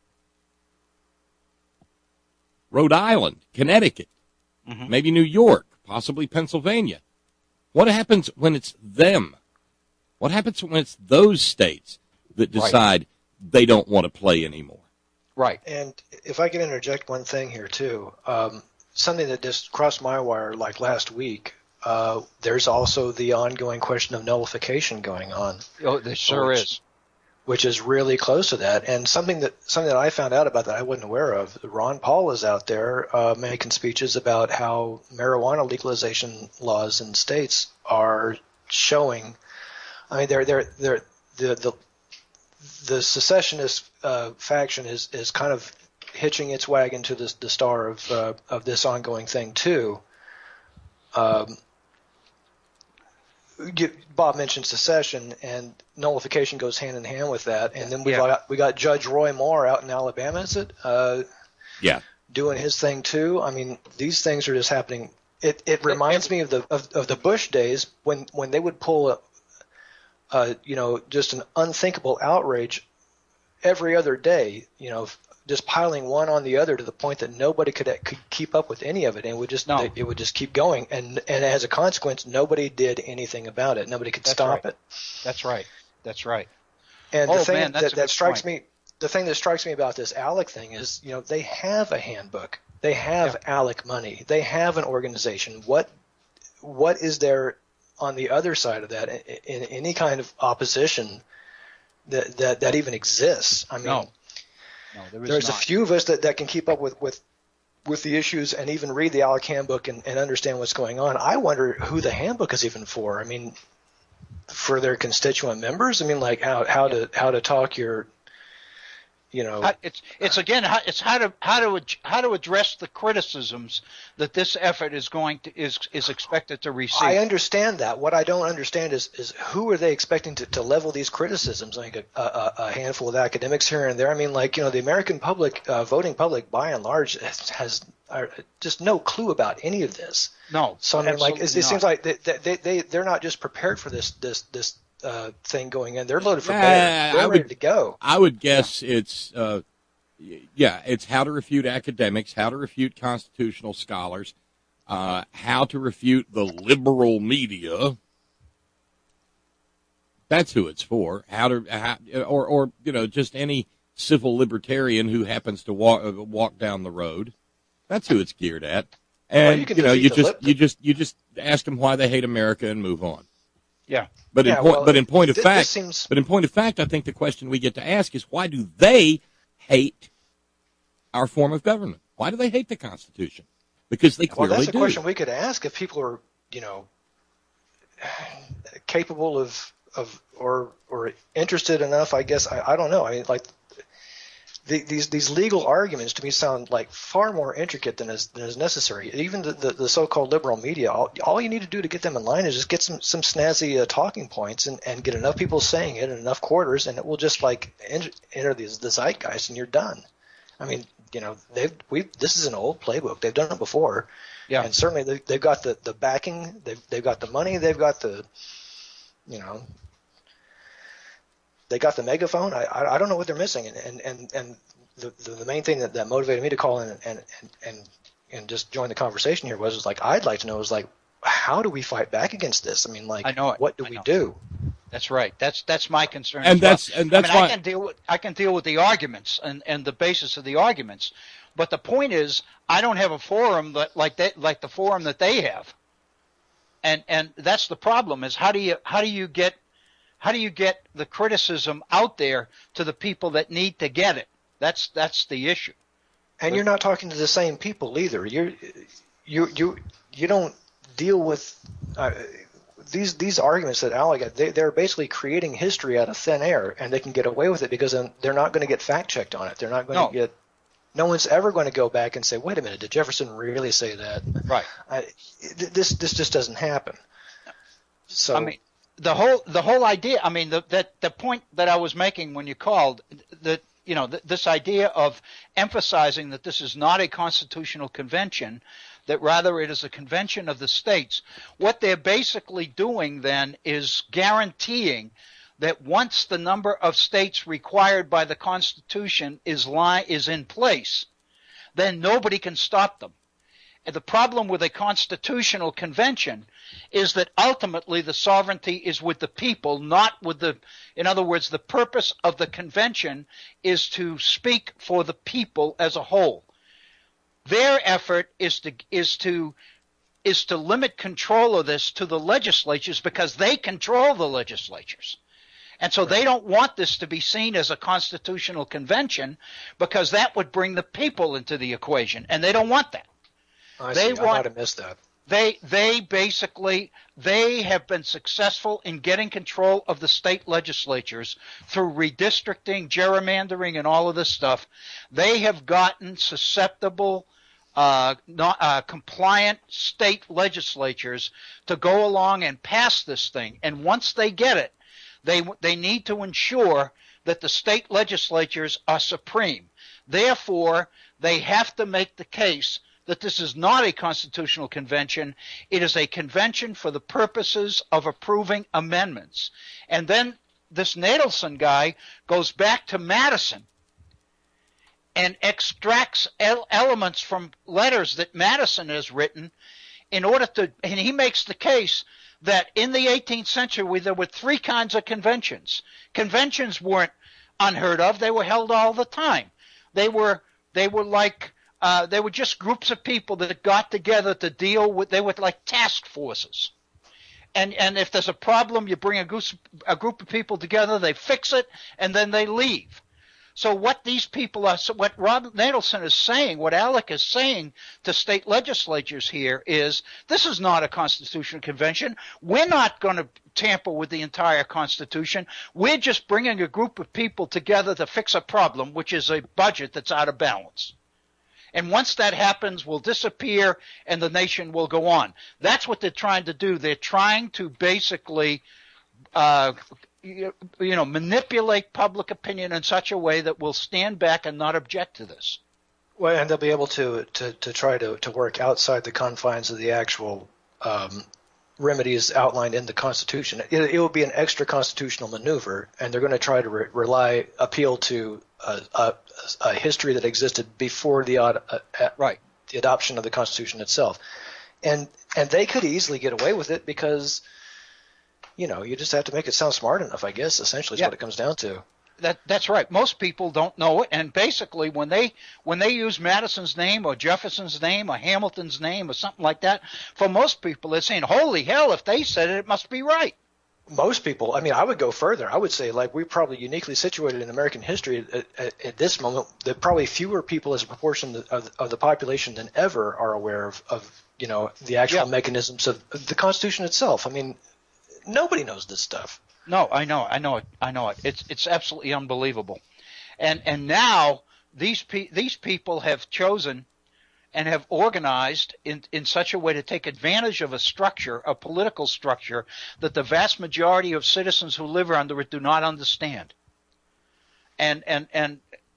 Rhode Island, Connecticut, maybe New York, possibly Pennsylvania? What happens when it's them? What happens when it's those states that decide they don't want to play anymore? Right. And if I can interject one thing here, too, something that just crossed my wire like last week, there's also the ongoing question of nullification going on. Oh, there sure is. Which is really close to that. And something that I found out about that I wasn't aware of, Ron Paul is out there making speeches about how marijuana legalization laws in states are showing. I mean, the secessionist faction is kind of hitching its wagon to the star of this ongoing thing too. Bob mentioned secession, and nullification goes hand in hand with that. And then we got Judge Roy Moore out in Alabama, is it? Doing his thing too. I mean, these things are just happening. It reminds me of the Bush days when they would pull just an unthinkable outrage every other day, just piling one on the other to the point that nobody could keep up with any of it, and it would just keep going, and as a consequence, nobody did anything about it. Nobody could stop it. That's right. And the thing that strikes me, the thing that strikes me about this ALEC thing is, they have a handbook, they have ALEC money, they have an organization. What is there on the other side of that in any kind of opposition that even exists? I mean. No, there's a few of us that can keep up with the issues and even read the ALEC handbook and understand what's going on. I wonder who the handbook is even for. I mean, for their constituent members. I mean, like how to talk your, It's how to address the criticisms that this effort is expected to receive. I understand that. What I don't understand is who are they expecting to level these criticisms? Like a handful of academics here and there. I mean, the American public, voting public, by and large, has just no clue about any of this. No. So I mean, it seems like they're not just prepared for this thing going in. They're loaded for bear. They're ready to go. I would guess it's how to refute academics, how to refute constitutional scholars, how to refute the liberal media. That's who it's for. Or just any civil libertarian who happens to walk down the road. That's who it's geared at. And you just ask them why they hate America and move on. Yeah. But in point of fact, I think the question we get to ask is, why do they hate our form of government? Why do they hate the Constitution? Because they clearly do. Well, that's a question we could ask if people are, capable of or interested enough. I guess I don't know. I mean, these legal arguments to me sound like far more intricate than is necessary. Even the so-called liberal media, all you need to do to get them in line is just get some snazzy talking points and get enough people saying it in enough quarters, and it will just enter the zeitgeist, and you're done. I mean, this is an old playbook. They've done it before, and certainly they've got the backing, they've got the money, they've got the they got the megaphone. I don't know what they're missing, and the main thing that motivated me to call in and just join the conversation here was I'd like to know how do we fight back against this? I mean, what do we do? That's right. That's my concern. And why I can deal with the arguments and the basis of the arguments, but the point is I don't have a forum like the forum that they have, and that's the problem. Is how do you get the criticism out there to the people that need to get it? That's the issue. And you're not talking to the same people either. You don't deal with these arguments that ALEC got. They're basically creating history out of thin air, and they can get away with it because they're not going to get fact checked on it. They're not going to get. No one's ever going to go back and say, "Wait a minute, did Jefferson really say that?" Right. This just doesn't happen. So I mean, the whole idea. I mean, the point that I was making when you called that. This idea of emphasizing that this is not a constitutional convention, that rather it is a convention of the states. What they're basically doing then is guaranteeing that once the number of states required by the Constitution is in place, then nobody can stop them. And the problem with a constitutional convention is that ultimately the sovereignty is with the people, not with in other words, the purpose of the convention is to speak for the people as a whole. Their effort is to limit control of this to the legislatures because they control the legislatures. And so they don't want this to be seen as a constitutional convention because that would bring the people into the equation, and they don't want that. I might have missed that. They have been successful in getting control of the state legislatures through redistricting, gerrymandering, and all of this stuff. They have gotten susceptible compliant state legislatures to go along and pass this thing. And once they get it, they need to ensure that the state legislatures are supreme. Therefore, they have to make the case that this is not a constitutional convention. It is a convention for the purposes of approving amendments. And then this Nadelson guy goes back to Madison and extracts elements from letters that Madison has written in order to, and he makes the case that in the 18th century there were three kinds of conventions. Conventions weren't unheard of. They were held all the time. They were just groups of people that got together to deal with, they were like task forces. And if there's a problem, you bring a group of people together, they fix it, and then they leave. So what these people are, so what Rob Nadelson is saying, what Alec is saying to state legislatures here is, this is not a constitutional convention. We're not going to tamper with the entire Constitution. We're just bringing a group of people together to fix a problem, which is a budget that's out of balance. And once that happens, we'll disappear and the nation will go on. That's what they're trying to do. They're trying to basically manipulate public opinion in such a way that we'll stand back and not object to this. Well, and they'll be able to try to work outside the confines of the actual remedies outlined in the Constitution. It will be an extra constitutional maneuver, and they're going to try to appeal to a history that existed before the adoption of the Constitution itself. And they could easily get away with it because you just have to make it sound smart enough, I guess, essentially is what it comes down to. That's right. Most people don't know it, and basically when they use Madison's name or Jefferson's name or Hamilton's name or something like that, for most people they're saying, holy hell, if they said it, it must be right. Most people, I mean, I would go further. I would say, like, we're probably uniquely situated in American history at this moment that probably fewer people as a proportion of the population than ever are aware of the actual mechanisms of the Constitution itself. I mean, nobody knows this stuff. No, I know it. It's absolutely unbelievable. And now these people have chosen and have organized in such a way to take advantage of a political structure that the vast majority of citizens who live under it do not understand. And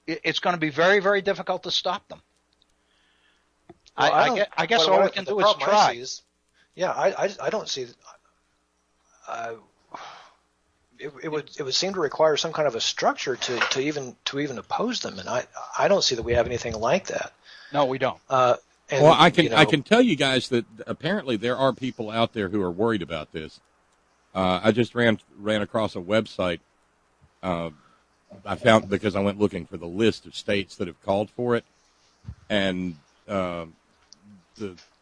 it's going to be very, very difficult to stop them. Well, I guess all we can do is try. I don't see. It would seem to require some kind of a structure to even oppose them, and I don't see that we have anything like that. No, we don't. I can tell you guys that apparently there are people out there who are worried about this. I just ran across a website I found because I went looking for the list of states that have called for it, and the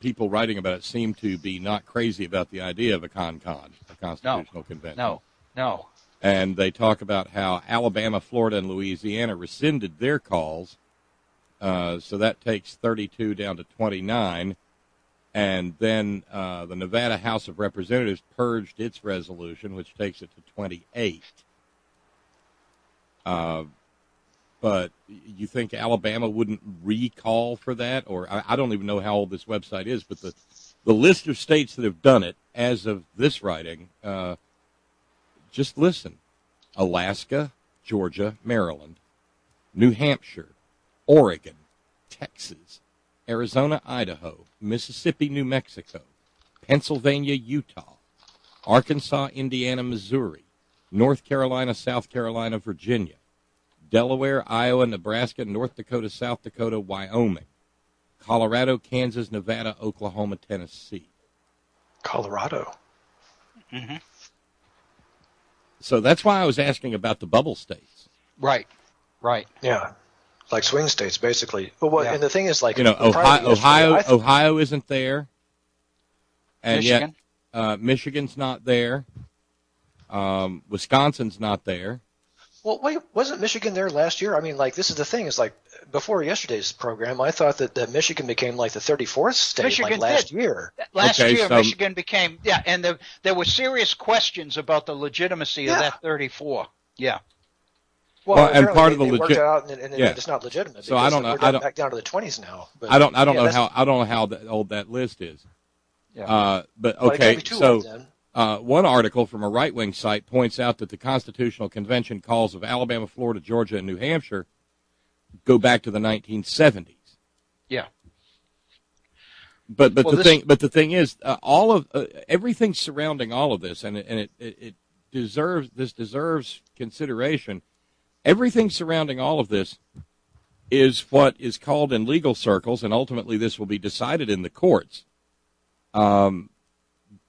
people writing about it seem to be not crazy about the idea of a constitutional convention. No. And they talk about how Alabama, Florida, and Louisiana rescinded their calls. So that takes 32 down to 29. And then the Nevada House of Representatives purged its resolution, which takes it to 28. But you think Alabama wouldn't recall for that? Or I don't even know how old this website is, but the list of states that have done it as of this writing, just listen. Alaska, Georgia, Maryland, New Hampshire, Oregon, Texas, Arizona, Idaho, Mississippi, New Mexico, Pennsylvania, Utah, Arkansas, Indiana, Missouri, North Carolina, South Carolina, Virginia, Delaware, Iowa, Nebraska, North Dakota, South Dakota, Wyoming, Colorado, Kansas, Nevada, Oklahoma, Tennessee. Colorado. Mm-hmm. So that's why I was asking about the bubble states. Right. Yeah, like swing states, basically. Well, and the thing is, like, Ohio isn't there, and Michigan. yet Michigan's not there. Wisconsin's not there. Well, wait, wasn't Michigan there last year? I mean, like, this is the thing. Is like before yesterday's program, I thought that Michigan became like the 34th state Michigan last year. Last year, Michigan became and there were serious questions about the legitimacy of that 34. Yeah. Well, and part of the they worked it out, and it's not legitimate. So I don't know. We're back down to the 20s now. But I don't know how old that list is. Yeah. But okay, it can't be too old, then. One article from a right-wing site points out that the Constitutional Convention calls of Alabama, Florida, Georgia, and New Hampshire go back to the 1970s. Yeah. But the thing is, all of everything surrounding all of this, and it deserves consideration. Everything surrounding all of this is what is called in legal circles, and ultimately this will be decided in the courts.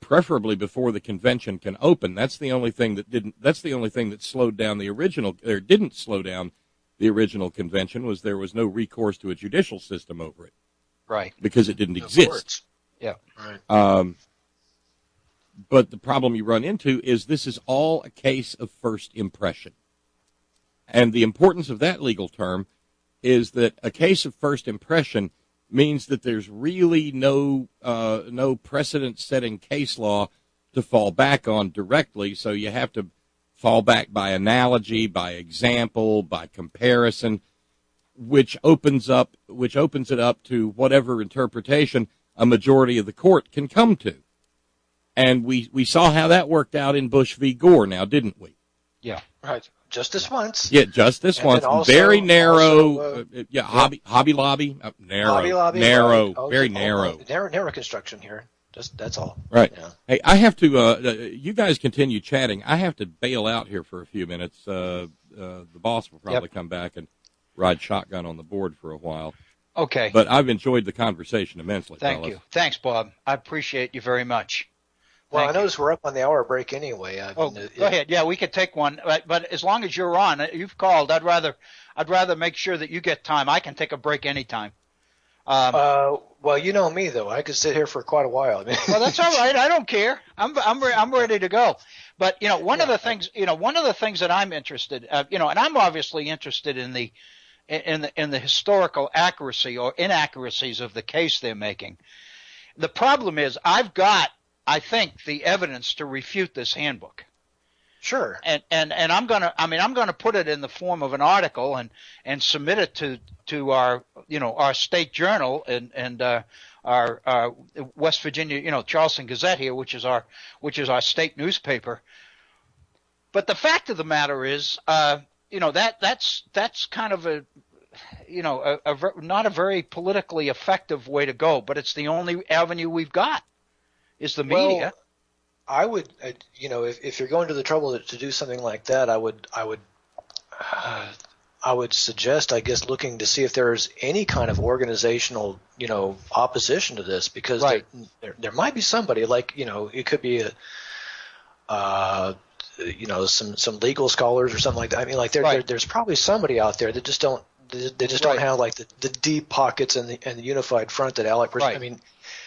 Preferably before the convention can open. That's the only thing that slowed down the original, or didn't slow down the original convention, was there was no recourse to a judicial system over it. Right. Because it didn't exist. Yeah. Right. But the problem you run into is this is all a case of first impression. And the importance of that legal term is that a case of first impression means that there's really no precedent-setting case law to fall back on directly, so you have to fall back by analogy, by example, by comparison, which opens it up to whatever interpretation a majority of the court can come to. And we saw how that worked out in Bush v. Gore now, didn't we? Yeah. Right. Just this once. Yeah, just this once. Also, very narrow. Hobby Lobby. Narrow. Hobby Lobby, narrow. right. Okay. Very narrow. Narrow construction here. That's all. Right. Yeah. Hey, I have to. You guys continue chatting. I have to bail out here for a few minutes. The boss will probably come back and ride shotgun on the board for a while. Okay. But I've enjoyed the conversation immensely. Thank fellas. you. Thanks, Bob. I appreciate you very much. Well, I notice we're up on the hour break anyway. Go ahead. Yeah, we could take one, but as long as you're on, you've called. I'd rather make sure that you get time. I can take a break anytime. Well, you know me though. I could sit here for quite a while. Well, that's all right. I don't care. I'm ready to go. But one of the things that I'm interested, and I'm obviously interested in the historical accuracy or inaccuracies of the case they're making. The problem is I've got, I think, the evidence to refute this handbook. Sure. And I'm gonna put it in the form of an article and submit it to our our state journal and our West Virginia Charleston Gazette here, which is our state newspaper. But the fact of the matter is, that's kind of a not a very politically effective way to go. But it's the only avenue we've got. Is the media. Well, I would, if you're going to the trouble to do something like that, I would suggest, I guess, looking to see if there's any kind of organizational, opposition to this, because there might be somebody, like, it could be some legal scholars or something like that. I mean, there's probably somebody out there that just don't have like the deep pockets and the unified front that Alec. Right. I mean,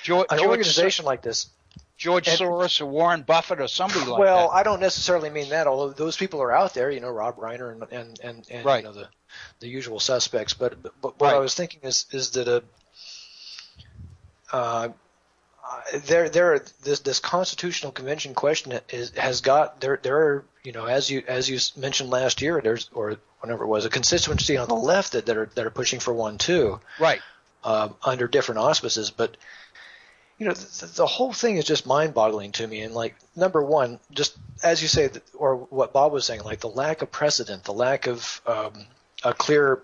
an organization like this. George Soros or Warren Buffett or somebody like that. Well, I don't necessarily mean that, although those people are out there, Rob Reiner and the usual suspects. But what I was thinking is that this constitutional convention question has got there are as you mentioned last year, or whenever it was, a constituency on the left that are pushing for one too, right, under different auspices, but. The whole thing is just mind-boggling to me. And, like, number one, just as you say, or what Bob was saying, like the lack of precedent, the lack of a clear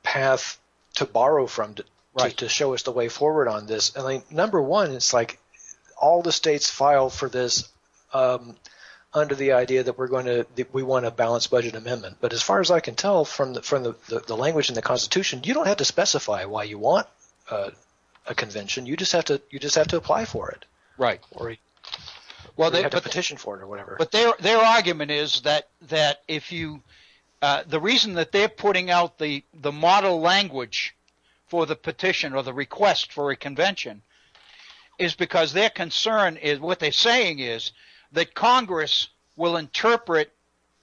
path to borrow from to show us the way forward on this. And, like, number one, it's like all the states filed for this under the idea that we want a balanced budget amendment. But as far as I can tell from the language in the Constitution, you don't have to specify why you want a convention. You just have to apply for it, right? Or they have to petition for it or whatever. But their argument is that if you the reason that they're putting out the model language for the petition or the request for a convention is because their concern is, what they're saying is that Congress will interpret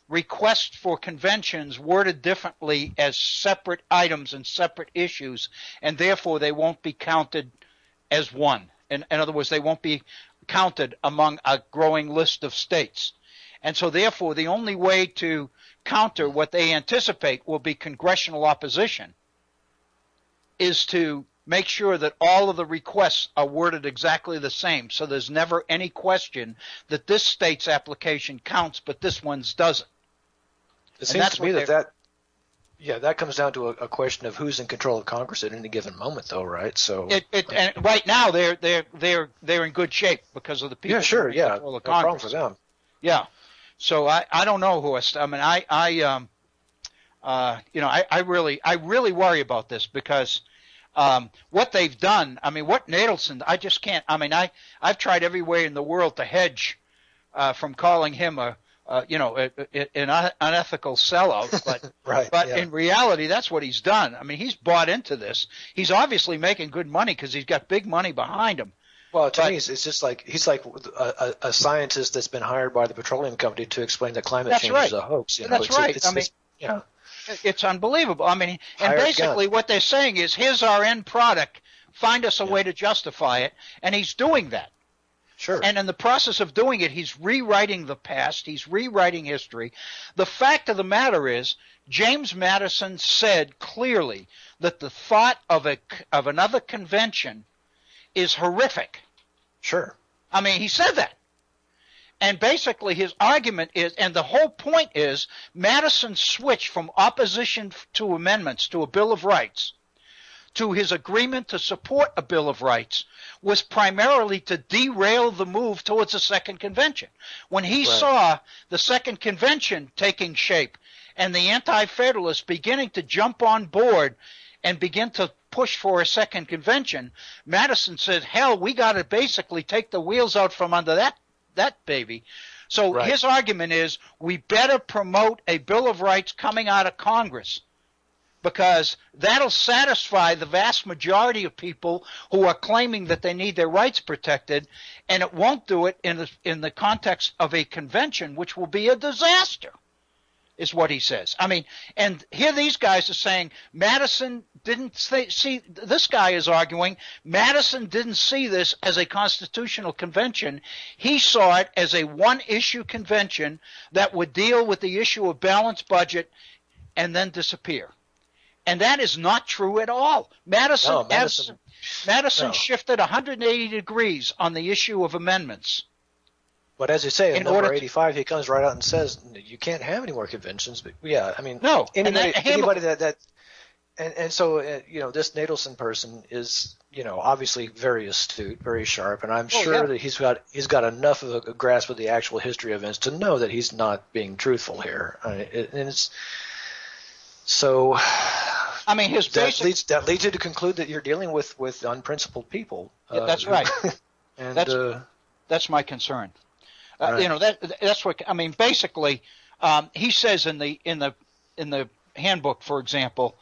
requests for conventions worded differently as separate items and separate issues, and therefore they won't be counted as one. In other words, they won't be counted among a growing list of states. And so therefore the only way to counter what they anticipate will be congressional opposition is to make sure that all of the requests are worded exactly the same, so there's never any question that this state's application counts, but this one's doesn't. It seems to me that comes down to a question of who's in control of Congress at any given moment, though, right? So and right now they're in good shape because of the people. Yeah, sure, who are in control of Congress. No problem for them. Yeah, so I don't know who I really worry about this because. What they've done, what Natelson, I just can't, I've tried every way in the world to hedge from calling him an unethical sellout, but, right, in reality, that's what he's done. He's bought into this. He's obviously making good money because he's got big money behind him. Well, to me, it's just like he's like a scientist that's been hired by the petroleum company to explain that climate change is a hoax. That's right. It's unbelievable. And basically what they're saying is, here's our end product. Find us a way to justify it. And he's doing that. Sure. And in the process of doing it, he's rewriting the past. He's rewriting history. The fact of the matter is, James Madison said clearly that the thought of another convention is horrific. Sure. He said that. And basically his argument is, and the whole point is, Madison switched from opposition to amendments to a Bill of Rights to his agreement to support a Bill of Rights was primarily to derail the move towards a second convention. When he saw the second convention taking shape and the anti-federalists beginning to jump on board and begin to push for a second convention, Madison said, hell, we got to basically take the wheels out from under that baby. So his argument is, we better promote a Bill of Rights coming out of Congress because that'll satisfy the vast majority of people who are claiming that they need their rights protected, and it won't do it in the context of a convention, which will be a disaster, is what he says. And here these guys are saying Madison didn't see, this guy is arguing Madison didn't see this as a constitutional convention. He saw it as a one-issue convention that would deal with the issue of balanced budget and then disappear. And that is not true at all. Madison shifted 180 degrees on the issue of amendments. But as you say, in number 85, he comes right out and says you can't have any more conventions. But no. Anybody so this Natelson person is obviously very astute, very sharp, and I'm sure that he's got enough of a grasp of the actual history of events to know that he's not being truthful here. That leads you to conclude that you're dealing with unprincipled people. That's right. And that's my concern. Right. That's what basically, he says in the handbook, for example,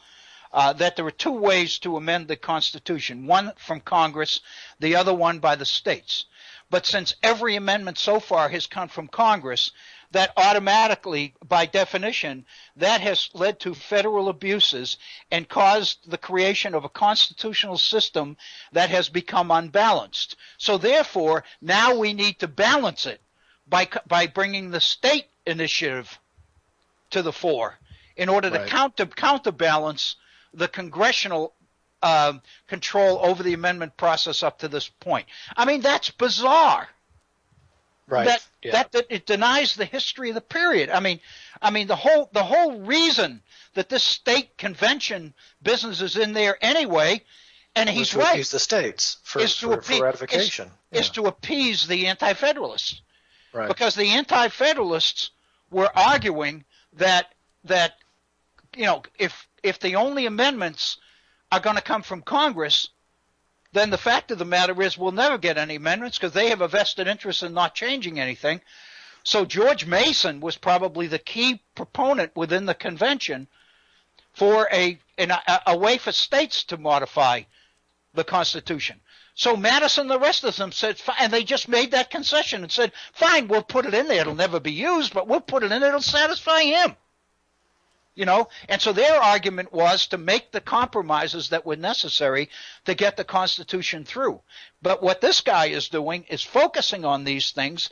that there are two ways to amend the Constitution: one from Congress, the other one by the states. But since every amendment so far has come from Congress, that automatically, by definition, that has led to federal abuses and caused the creation of a constitutional system that has become unbalanced. So therefore, now we need to balance it by bringing the state initiative to the fore in order to counterbalance the congressional control over the amendment process up to this point. That's bizarre. Right. That it denies the history of the period. The whole reason that this state convention business is in there anyway, and he's right, appease the states for ratification. Is to appease the anti-federalists. Right. Because the anti-federalists were arguing that if the only amendments are going to come from Congress, then the fact of the matter is we'll never get any amendments because they have a vested interest in not changing anything. So George Mason was probably the key proponent within the convention for a way for states to modify the Constitution. So Madison and the rest of them said, fine, and they just made that concession and said, fine, we'll put it in there. It'll never be used, but we'll put it in there. It'll satisfy him. And so their argument was to make the compromises that were necessary to get the Constitution through. But what this guy is doing is focusing on these things,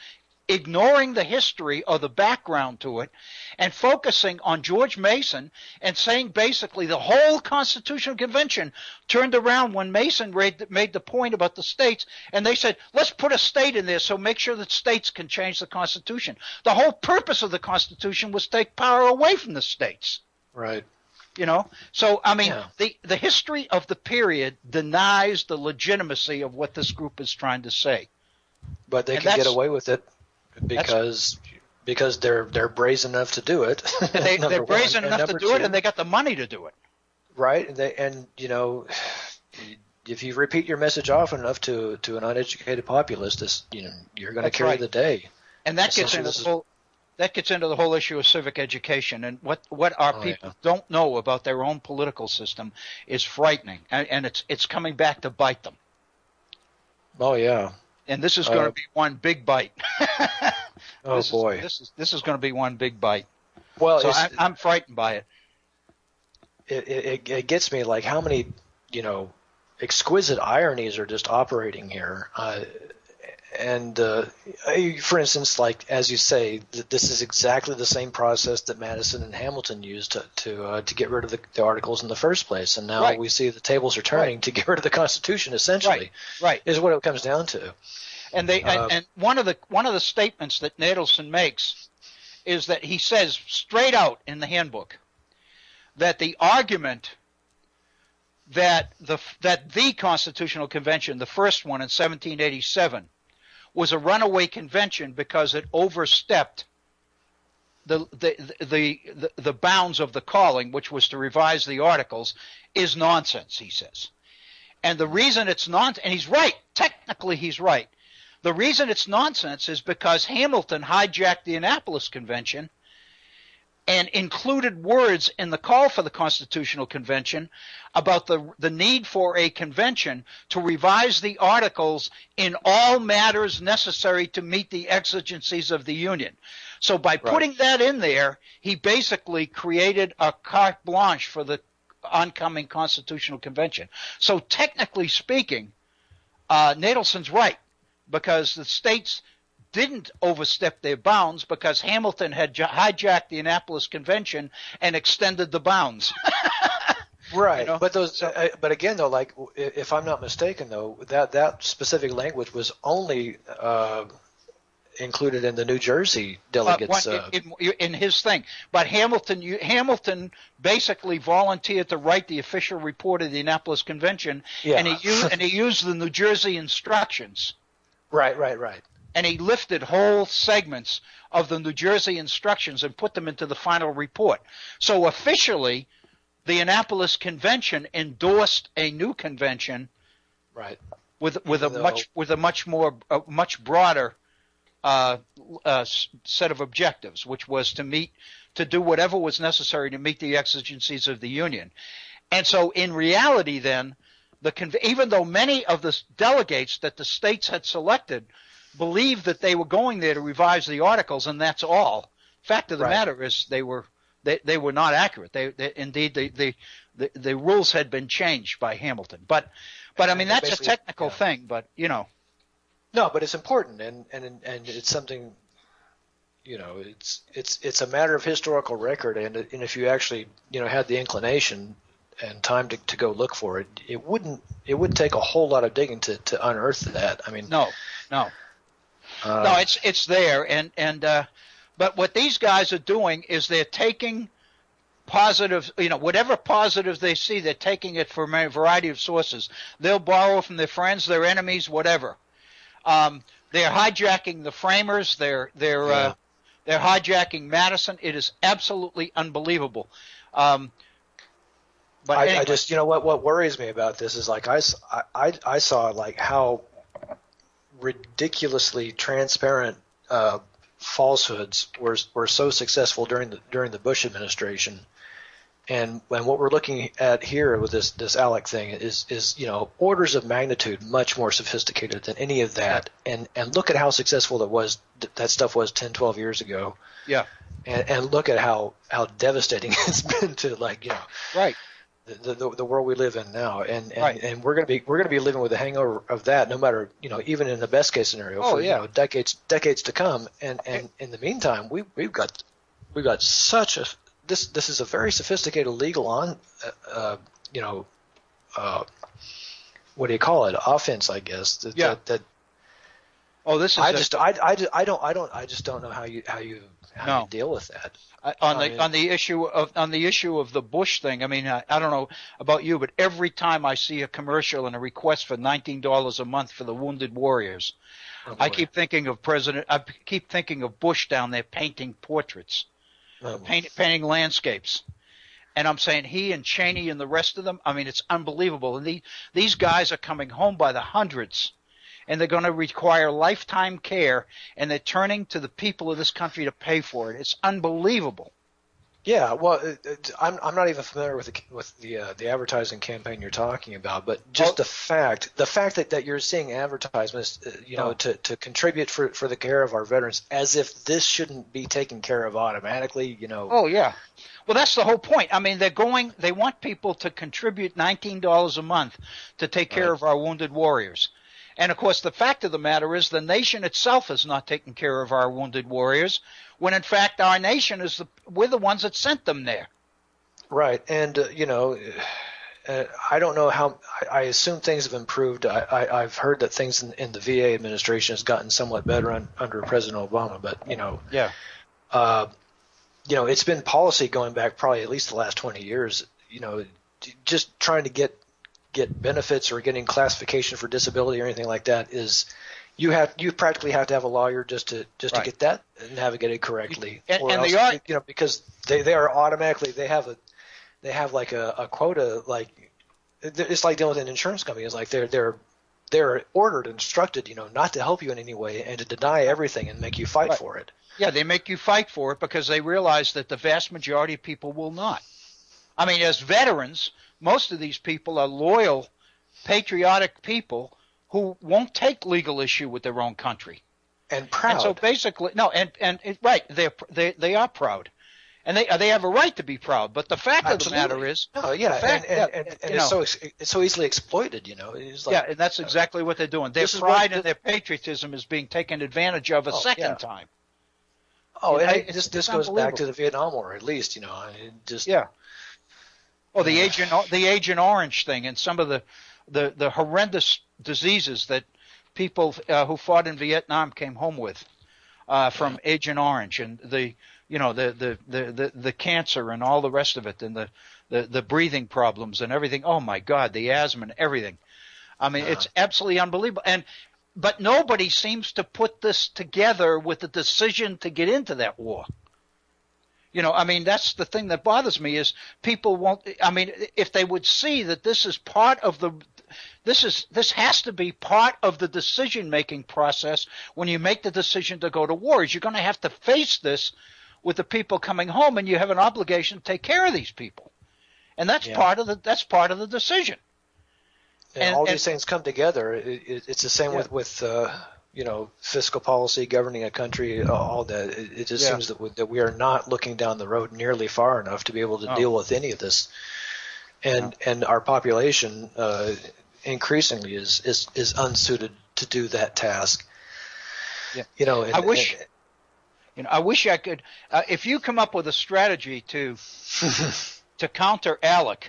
ignoring the history or the background to it and focusing on George Mason and saying basically the whole Constitutional Convention turned around when Mason made the point about the states, and they said, let's put a state in there so make sure that states can change the Constitution. The whole purpose of the Constitution was to take power away from the states. Right. So I mean, the history of the period denies the legitimacy of what this group is trying to say. But they can get away with it because they're brazen enough to do it. They're brazen enough to do it, and they got the money to do it. Right, and if you repeat your message often enough to an uneducated populace, you're going to carry the day. And that gets into the whole issue of civic education, and what our people don't know about their own political system is frightening, and it's coming back to bite them. Oh yeah. And this is going to be one big bite. Boy. This is going to be one big bite. Well, so I'm frightened by it. It gets me, like, how many, exquisite ironies are just operating here. For instance, like, as you say, this is exactly the same process that Madison and Hamilton used to get rid of the Articles in the first place, and now we see the tables are turning to get rid of the Constitution. Essentially, is what it comes down to. And and one of the statements that Nadelson makes is that he says straight out in the handbook that the argument that the Constitutional Convention, the first one in 1787, was a runaway convention because it overstepped the bounds of the calling, which was to revise the Articles, is nonsense, he says. And the reason it's nonsense, and he's right, technically he's right. The reason it's nonsense is because Hamilton hijacked the Annapolis Convention and included words in the call for the Constitutional Convention about the need for a convention to revise the Articles in all matters necessary to meet the exigencies of the Union. So by putting that in there, he basically created a carte blanche for the oncoming Constitutional Convention. So technically speaking, Nadelson's right, because the states didn't overstep their bounds because Hamilton had hijacked the Annapolis Convention and extended the bounds. Right, but again, though, like, if I'm not mistaken, though, that specific language was only included in the New Jersey delegates. In his thing, but Hamilton basically volunteered to write the official report of the Annapolis Convention, and he used the New Jersey instructions. Right. And he lifted whole segments of the New Jersey instructions and put them into the final report. So officially, the Annapolis Convention endorsed a new convention, with a much broader set of objectives, which was to do whatever was necessary to meet the exigencies of the Union. And so, in reality, then, even though many of the delegates that the states had selected believed that they were going there to revise the Articles, and that's all. Fact of the matter is they were not accurate. Indeed the rules had been changed by Hamilton. But I mean, that's a technical thing. But No, but it's important, and it's something. It's a matter of historical record, and if you actually had the inclination and time to go look for it, it wouldn't take a whole lot of digging to unearth that. I mean, no, it's there, and but what these guys are doing is they're taking positive, whatever positive they see, they're taking it from a variety of sources. They'll borrow from their friends, their enemies, whatever. They're hijacking the framers. They're hijacking Madison. It is absolutely unbelievable. But anyway. I just, what worries me about this is, like, I saw, like, how ridiculously transparent falsehoods were so successful during the Bush administration, and what we're looking at here with this ALEC thing is orders of magnitude much more sophisticated than any of that, and look at how successful that stuff was 10, 12 years ago. Yeah. And look at how devastating it's been to, like, Right. the world we live in now, and Right. and we're gonna be living with the hangover of that, no matter, even in the best case scenario for decades to come. And in the meantime, we've got such a this is a very sophisticated legal what do you call it, offense, I guess. That oh, this is I just don't know how you deal with that. On the issue of the Bush thing. I mean, I don't know about you, but every time I see a commercial and a request for $19 a month for the wounded warriors, I keep thinking of Bush down there painting portraits, painting landscapes. And I'm saying he and Cheney and the rest of them, I mean, it's unbelievable. And these guys are coming home by the hundreds, and they're going to require lifetime care, and they're turning to the people of this country to pay for it. It's unbelievable. Yeah, well, I'm not even familiar with the advertising campaign you're talking about, but just the fact that you're seeing advertisements, to contribute for the care of our veterans, as if this shouldn't be taken care of automatically, Oh yeah. Well, that's the whole point. I mean, they want people to contribute $19 a month to take care of our wounded warriors. And of course, the fact of the matter is the nation itself is not taking care of our wounded warriors, when in fact our nation we're the ones that sent them there. Right. And, I don't know how – I assume things have improved. I've heard that things in the VA administration has gotten somewhat better under President Obama. But, it's been policy going back probably at least the last 20 years, just trying to get benefits or getting classification for disability or anything like that is you practically have to have a lawyer just to get that navigated correctly. Because they are automatically – they have like a quota, like it's like dealing with an insurance company. It's like they're ordered, instructed, not to help you in any way and to deny everything and make you fight for it. Yeah, they make you fight for it because they realize that the vast majority of people will not. I mean, as veterans, most of these people are loyal, patriotic people who won't take legal issue with their own country. And proud. And so basically, they are proud. And they have a right to be proud, but the fact of the matter is, it's so easily exploited, It's like, and that's exactly what they're doing. Their pride and their patriotism is being taken advantage of a second time. Oh, and this goes back to the Vietnam War, at least, Oh, the Agent Orange thing, and some of the horrendous diseases that people who fought in Vietnam came home with from Agent Orange, and the cancer and all the rest of it, and the breathing problems and everything. Oh my God, the asthma and everything. I mean, it's absolutely unbelievable. But nobody seems to put this together with the decision to get into that war. I mean, that's the thing that bothers me is people won't. I mean, if they would see that this is part of this has to be part of the decision-making process when you make the decision to go to war. Is you're going to have to face this with the people coming home, and you have an obligation to take care of these people, and that's part of the decision. And all these things come together. It's the same with fiscal policy, governing a country, all that. It just seems that we are not looking down the road nearly far enough to be able to deal with any of this. And our population increasingly is unsuited to do that task. Yeah. I wish I could. If you come up with a strategy to counter ALEC.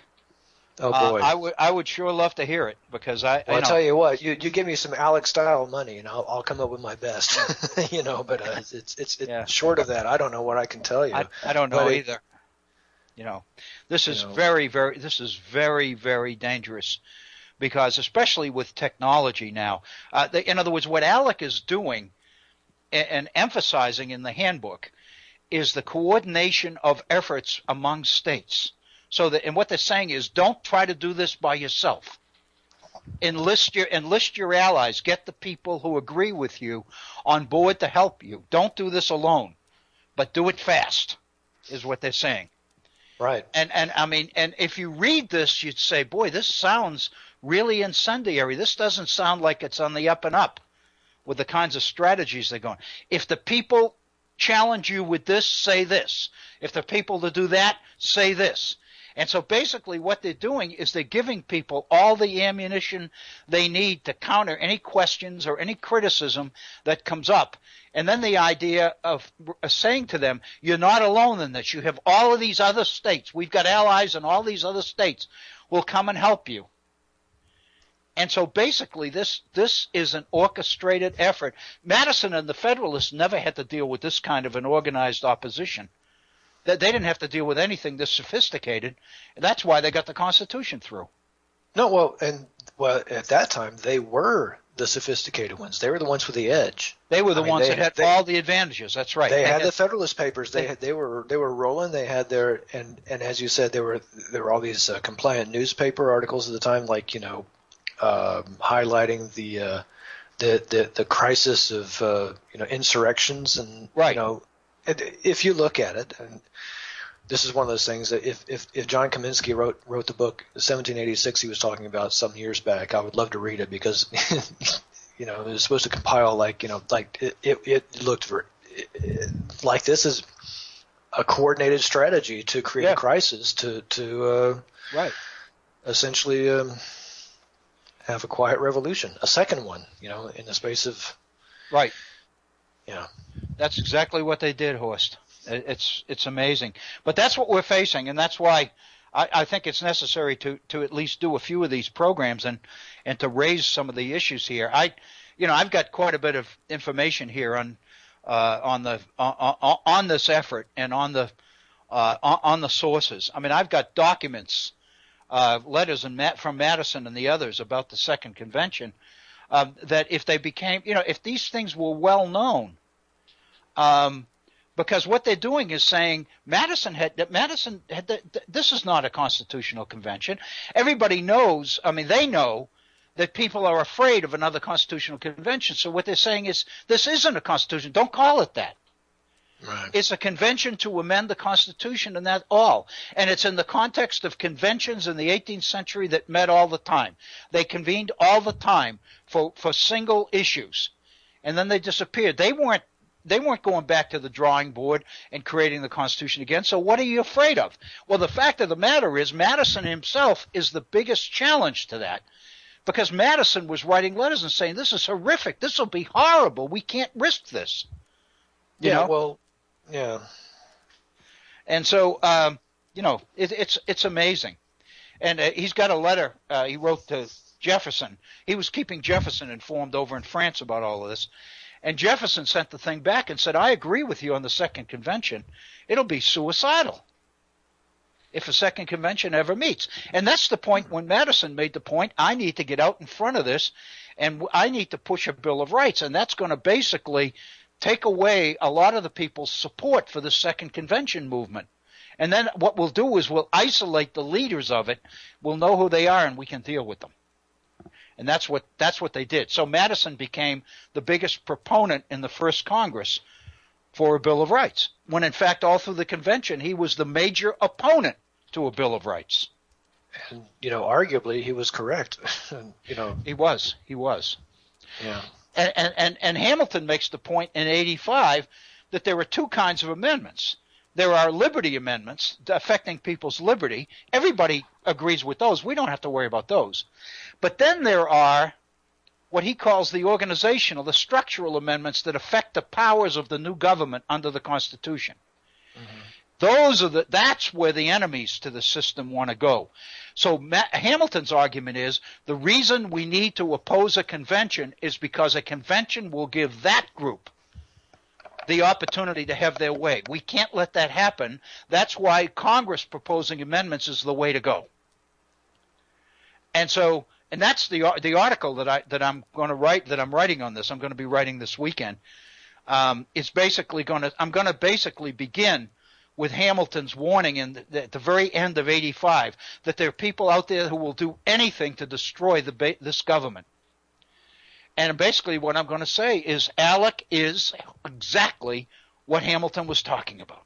Oh boy! I would sure love to hear it because I'll tell you what. You give me some ALEC style money, and I'll come up with my best. But it's short of that. I don't know what I can tell you. I don't know either. This is very, very, very dangerous because especially with technology now. In other words, what ALEC is doing and emphasizing in the handbook is the coordination of efforts among states. And what they're saying is, don't try to do this by yourself. Enlist your allies. Get the people who agree with you on board to help you. Don't do this alone, but do it fast, is what they're saying. Right. And I mean, and if you read this, you'd say, boy, this sounds really incendiary. This doesn't sound like it's on the up and up with the kinds of strategies they're going. If the people challenge you with this, say this. If the people to do that, say this. And so basically what they're doing is they're giving people all the ammunition they need to counter any questions or any criticism that comes up. And then the idea of saying to them, you're not alone in this. You have all of these other states. We've got allies in all these other states will come and help you. And so basically this is an orchestrated effort. Madison and the Federalists never had to deal with this kind of an organized opposition. They didn't have to deal with anything this sophisticated. And that's why they got the Constitution through. No, well, at that time, they were the sophisticated ones. They were the ones with the edge. They were the ones that had all the advantages. That's right. They had the Federalist Papers. They were rolling. They had their and as you said, there were all these compliant newspaper articles at the time, like highlighting the crisis of insurrections and right. If you look at it, and this is one of those things that if John Kaminsky wrote the book 1786 he was talking about some years back, I would love to read it because it was supposed to compile it looked like this is a coordinated strategy to create a crisis to right essentially have a quiet revolution, a second one, in the space of right. Yeah. That's exactly what they did, Horst. It's amazing. But that's what we're facing, and that's why I think it's necessary to at least do a few of these programs and to raise some of the issues here. I've got quite a bit of information here on this effort and on the sources. I mean, I've got documents, letters from Madison and the others about the Second Convention that if they became, if these things were well known. Because what they're doing is saying this is not a constitutional convention. Everybody knows, they know that people are afraid of another constitutional convention. So what they're saying is this isn't a constitution. Don't call it that. Right. It's a convention to amend the Constitution, and that's all. And it's in the context of conventions in the 18th century that met all the time. They convened all the time for single issues, and then they disappeared. They weren't going back to the drawing board and creating the Constitution again. So what are you afraid of? Well, the fact of the matter is Madison himself is the biggest challenge to that, because Madison was writing letters and saying, this is horrific. This will be horrible. We can't risk this. You know? Well, yeah. And so, it's amazing. And he's got a letter he wrote to Jefferson. He was keeping Jefferson informed over in France about all of this. And Jefferson sent the thing back and said, I agree with you on the Second Convention. It'll be suicidal if a Second Convention ever meets. And that's the point when Madison made the point, I need to get out in front of this, and I need to push a Bill of Rights. And that's going to basically take away a lot of the people's support for the Second Convention movement. And then what we'll do is we'll isolate the leaders of it. We'll know who they are, and we can deal with them. And that's what they did. So Madison became the biggest proponent in the first Congress for a Bill of Rights, when in fact all through the convention he was the major opponent to a Bill of Rights. And arguably he was correct. He was. Yeah. And Hamilton makes the point in 85 that there are two kinds of amendments. There are liberty amendments affecting people's liberty. Everybody agrees with those. We don't have to worry about those. But then there are what he calls the organizational, the structural amendments that affect the powers of the new government under the Constitution. Mm-hmm. That's where the enemies to the system want to go. So Hamilton's argument is the reason we need to oppose a convention is because a convention will give that group the opportunity to have their way. We can't let that happen. That's why Congress proposing amendments is the way to go. And so, and that's the article that I'm going to write, that I'm writing on this. I'm going to be writing this weekend. It's basically I'm going to basically begin with Hamilton's warning at the very end of 85 that there are people out there who will do anything to destroy this government. And basically what I'm going to say is ALEC is exactly what Hamilton was talking about.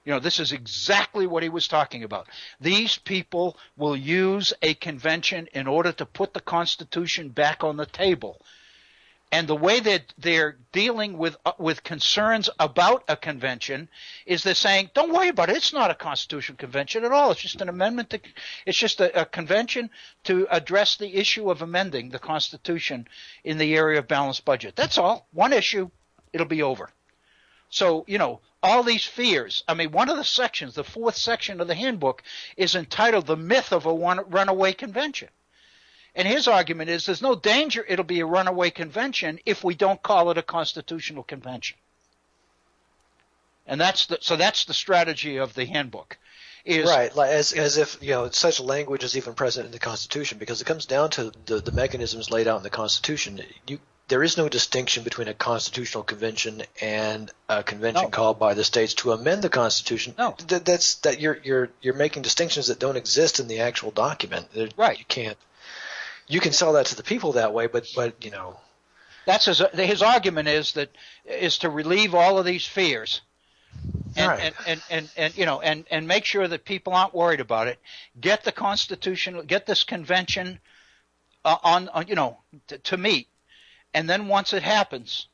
This is exactly what he was talking about. These people will use a convention in order to put the Constitution back on the table. And the way that they're dealing with concerns about a convention is they're saying, don't worry about it. It's not a constitutional convention at all. It's just an amendment. It's just a convention to address the issue of amending the Constitution in the area of balanced budget. That's all. One issue. It'll be over. So, all these fears. I mean, one of the sections, the 4th section of the handbook, is entitled The Myth of a Runaway Convention. And his argument is there's no danger it'll be a runaway convention if we don't call it a constitutional convention. And that's the strategy of the handbook. Right, like as if such language is even present in the Constitution, because it comes down to the mechanisms laid out in the Constitution. There is no distinction between a constitutional convention and a convention called by the states to amend the Constitution. No, you're making distinctions that don't exist in the actual document. Right, you can't. You can sell that to the people that way, but that's his argument is to relieve all of these fears, and make sure that people aren't worried about it. Get the Constitution, get this convention to meet, and then once it happens.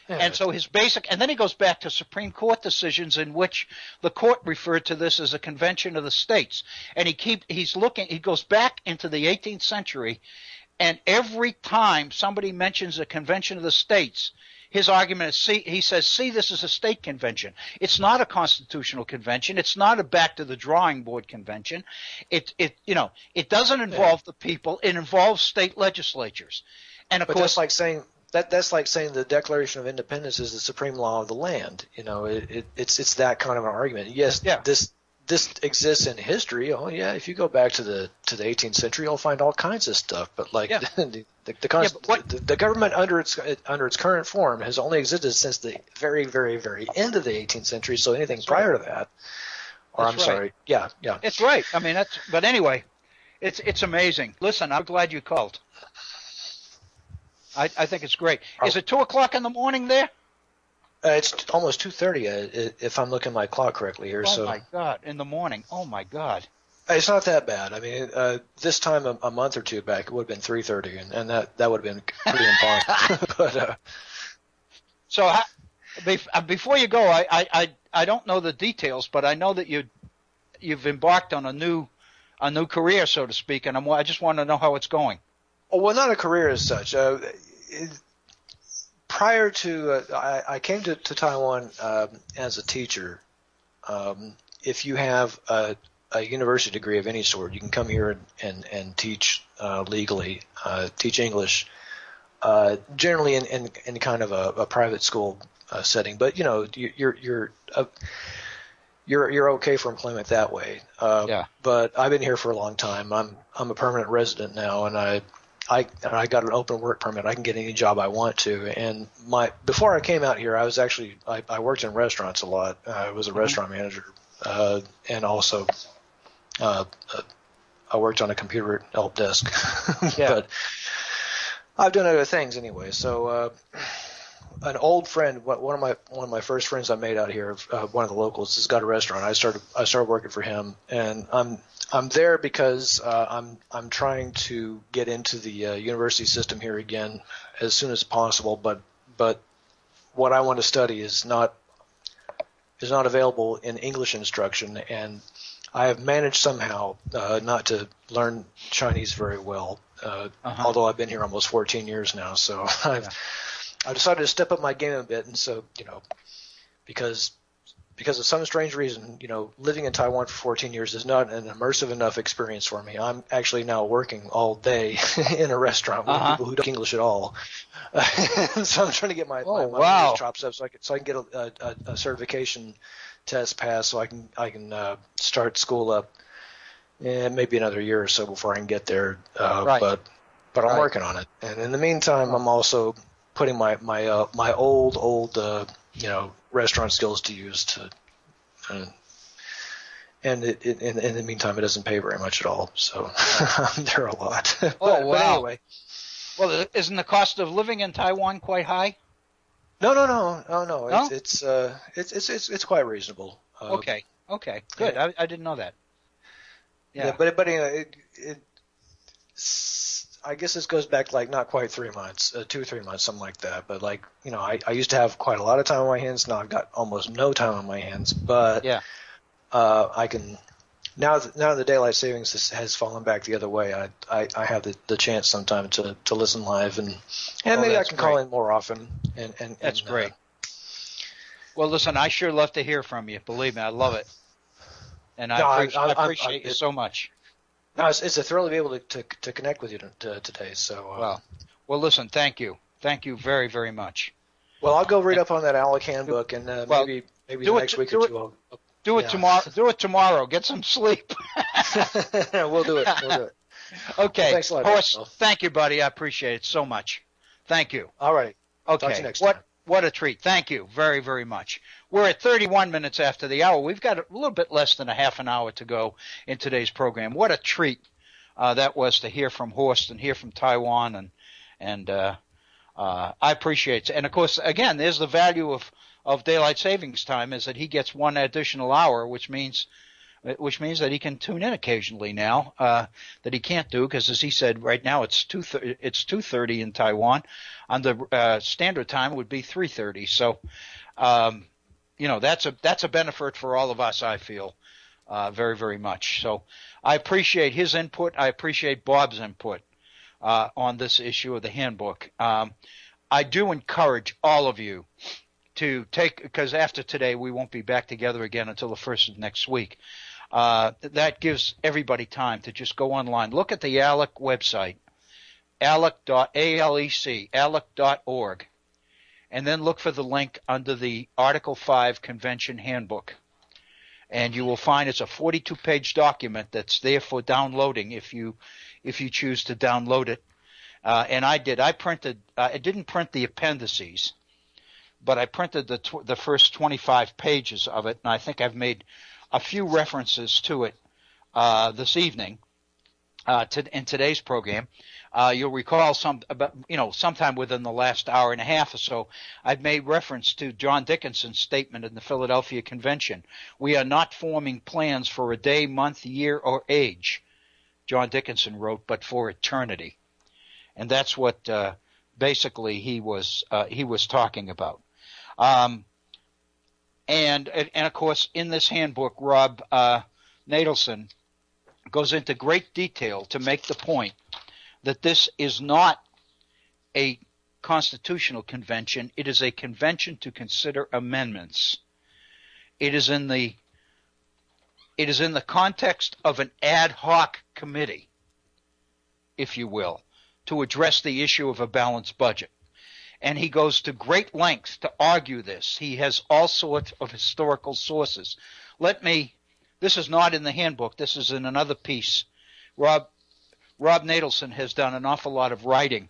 And so and then he goes back to Supreme Court decisions in which the court referred to this as a convention of the states. And he goes back into the 18th century, and every time somebody mentions a convention of the states, his argument is, he says, this is a state convention. It's not a constitutional convention. It's not a back to the drawing board convention. It doesn't involve the people. It involves state legislatures. And of course, that's like saying the Declaration of Independence is the supreme law of the land. It's that kind of an argument. Yes, this exists in history. Oh yeah, if you go back to the 18th century, you'll find all kinds of stuff. But the government under its current form has only existed since the very, very, very end of the 18th century. So anything prior to that, yeah, it's right. I mean, but anyway, it's amazing. Listen, I'm glad you called. I think it's great. Is it 2:00 in the morning there? It's almost 2:30 if I'm looking at my clock correctly here. Oh my God! In the morning. Oh my God! It's not that bad. I mean, this time a month or two back, it would have been 3:30, and that would have been pretty impossible. But so before you go, I don't know the details, but I know that you've embarked on a new career, so to speak, and I just want to know how it's going. Well, not a career as such. Prior to I came to Taiwan as a teacher. If you have a university degree of any sort, you can come here and teach legally, teach English, generally in kind of a private school setting. But you're okay for employment that way. But I've been here for a long time. I'm a permanent resident now, and I got an open work permit. I can get any job I want to. And before I came out here, I was actually I worked in restaurants a lot. I was a restaurant manager, and also I worked on a computer help desk. But I've done other things anyway. So an old friend, one of my first friends I made out here, one of the locals, has got a restaurant. I started working for him, and I'm there because I'm trying to get into the university system here again as soon as possible. But what I want to study is not available in English instruction, and I have managed somehow not to learn Chinese very well. Although I've been here almost 14 years now, so I've decided to step up my game a bit, and so because of some strange reason, living in Taiwan for 14 years is not an immersive enough experience for me. I'm actually now working all day in a restaurant with people who don't speak English at all. So I'm trying to get my English chops up so I can get a certification test passed, so I can start school up in maybe another year or so before I can get there. But I'm working on it, and in the meantime, I'm also putting my old restaurant skills to use to, and in the meantime, it doesn't pay very much at all. So I'm there a lot. But anyway. Well, isn't the cost of living in Taiwan quite high? No. It's quite reasonable. Okay, good. Yeah. I didn't know that. Yeah, but I guess this goes back like not quite 3 months, 2 or 3 months, something like that. But like, I used to have quite a lot of time on my hands. Now I've got almost no time on my hands. But yeah, I can now the daylight savings has fallen back the other way. I have the chance sometime to listen live, and maybe I can call in more often. And that's great. Well, listen, I sure love to hear from you. Believe me, I love it, and I appreciate you so much. No, it's a thrill to be able to connect with you today. So well, listen, thank you very, very much. Well, I'll go read up on that ALEC handbook, and maybe next week or two. Do it tomorrow. Do it tomorrow. Get some sleep. We'll do it. Okay. Well, thanks a lot. Horst, thank you, buddy. I appreciate it so much. Thank you. All right. Okay. Talk to you next time. What a treat. Thank you very, very much. We're at 31 minutes after the hour. We've got a little bit less than a half an hour to go in today's program. What a treat that was to hear from Horst and hear from Taiwan, and I appreciate it. And, of course, again, there's the value of daylight savings time is that he gets one additional hour, which means that he can tune in occasionally now that he can't do because, as he said, right now it's 2:30 in Taiwan. On the standard time, it would be 3:30. So, that's a benefit for all of us, I feel, very, very much. So I appreciate his input. I appreciate Bob's input on this issue of the handbook. I do encourage all of you to take, because after today we won't be back together again until the first of next week. That gives everybody time to just go online. Look at the ALEC website, alec.org, and then look for the link under the Article 5 Convention Handbook. And you will find it's a 42-page document that's there for downloading if you choose to download it. And I did. I didn't print the appendices, but I printed the first 25 pages of it, and I think I've made a few references to it this evening in today's program. You'll recall sometime within the last hour and a half or so, I've made reference to John Dickinson's statement in the Philadelphia Convention. We are not forming plans for a day, month, year, or age, John Dickinson wrote, but for eternity. And that's what basically he was talking about. And of course, in this handbook, Rob Natelson goes into great detail to make the point that this is not a constitutional convention. It is a convention to consider amendments. It is in the context of an ad hoc committee, if you will, to address the issue of a balanced budget. And he goes to great lengths to argue this. He has all sorts of historical sources. This is not in the handbook. This is in another piece. Rob Natelson has done an awful lot of writing.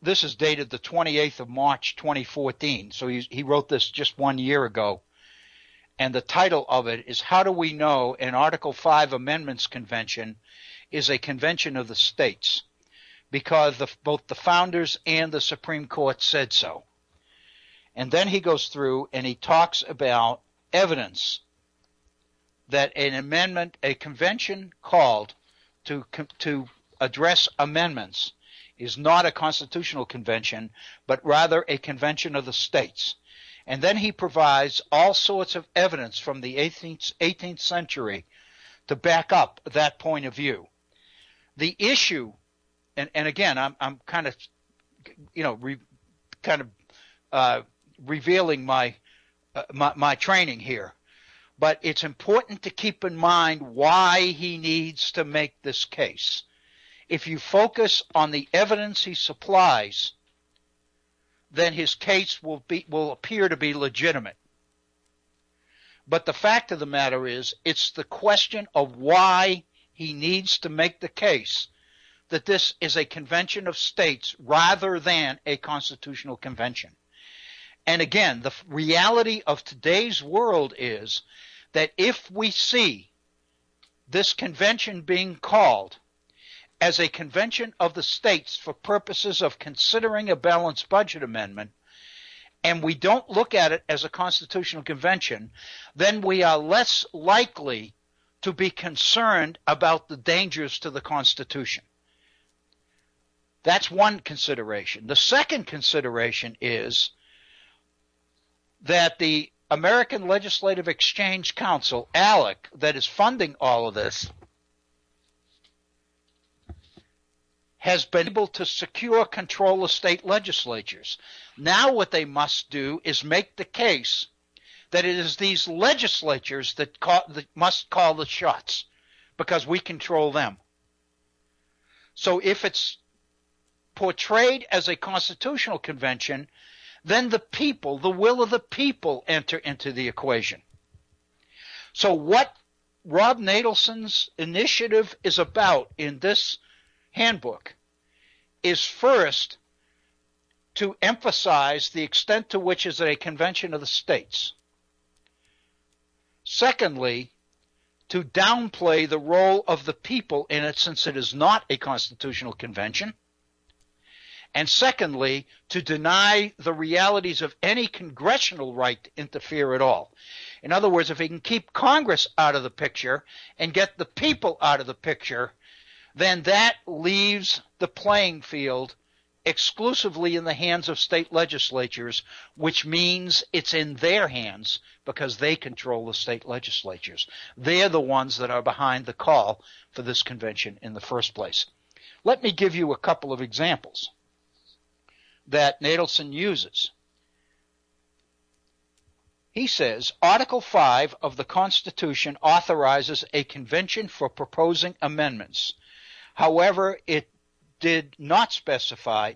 This is dated the 28th of March, 2014. So he wrote this just 1 year ago. And the title of it is, How Do We Know an Article 5 Amendments Convention is a Convention of the States? Because both the founders and the Supreme Court said so. And then he goes through and he talks about evidence that an amendment, a convention called to address amendments, is not a constitutional convention, but rather a convention of the states. And then he provides all sorts of evidence from the 18th century to back up that point of view. The issue, and again, I'm kind of, revealing my training here, but it's important to keep in mind why he needs to make this case. If you focus on the evidence he supplies, then his case will appear to be legitimate. But the fact of the matter is, it's the question of why he needs to make the case that this is a convention of states rather than a constitutional convention. And again, the reality of today's world is that if we see this convention being called as a convention of the states for purposes of considering a balanced budget amendment, and we don't look at it as a constitutional convention, then we are less likely to be concerned about the dangers to the Constitution. That's one consideration. The second consideration is that the American Legislative Exchange Council, ALEC, that is funding all of this, has been able to secure control of state legislatures. Now what they must do is make the case that it is these legislatures that must call the shots because we control them. So if it's portrayed as a constitutional convention, then the people, the will of the people, enter into the equation. So what Rob Nadelson's initiative is about in this handbook is first to emphasize the extent to which is it a convention of the states. Secondly, to downplay the role of the people in it since it is not a constitutional convention. And secondly, to deny the realities of any congressional right to interfere at all. In other words, if he can keep Congress out of the picture and get the people out of the picture, then that leaves the playing field exclusively in the hands of state legislatures, which means it's in their hands because they control the state legislatures. They're the ones that are behind the call for this convention in the first place. Let me give you a couple of examples that Nadelson uses. He says, Article 5 of the Constitution authorizes a convention for proposing amendments. However, it does not specify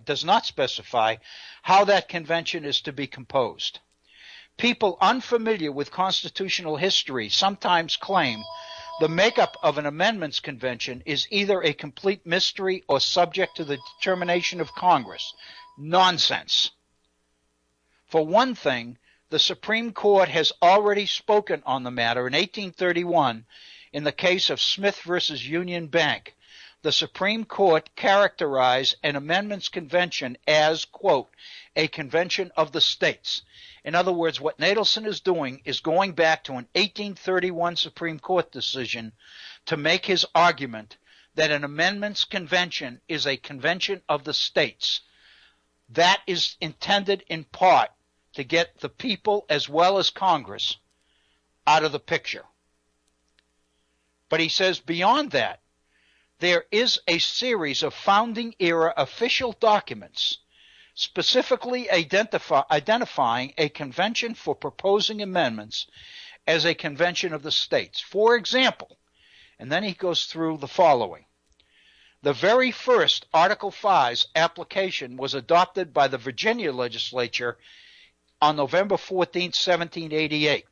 how that convention is to be composed. People unfamiliar with constitutional history sometimes claim the makeup of an amendments convention is either a complete mystery or subject to the determination of Congress. Nonsense. For one thing, the Supreme Court has already spoken on the matter in 1831 in the case of Smith versus Union Bank. The Supreme Court characterized an amendments convention as, quote, a convention of the states. In other words, what Nadelson is doing is going back to an 1831 Supreme Court decision to make his argument that an amendments convention is a convention of the states. That is intended in part to get the people as well as Congress out of the picture. But he says beyond that, there is a series of founding-era official documents specifically identifying a convention for proposing amendments as a convention of the states. For example, and then he goes through the following. The very first Article 5's application was adopted by the Virginia legislature on November 14, 1788.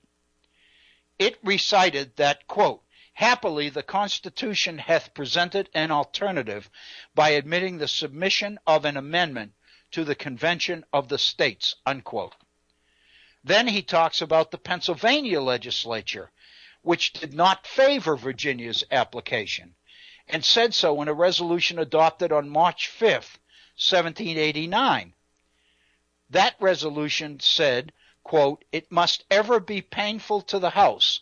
It recited that, quote, happily the Constitution hath presented an alternative by admitting the submission of an amendment to the Convention of the States, unquote. Then he talks about the Pennsylvania legislature, which did not favor Virginia's application, and said so in a resolution adopted on March 5, 1789. That resolution said, quote, it must ever be painful to the House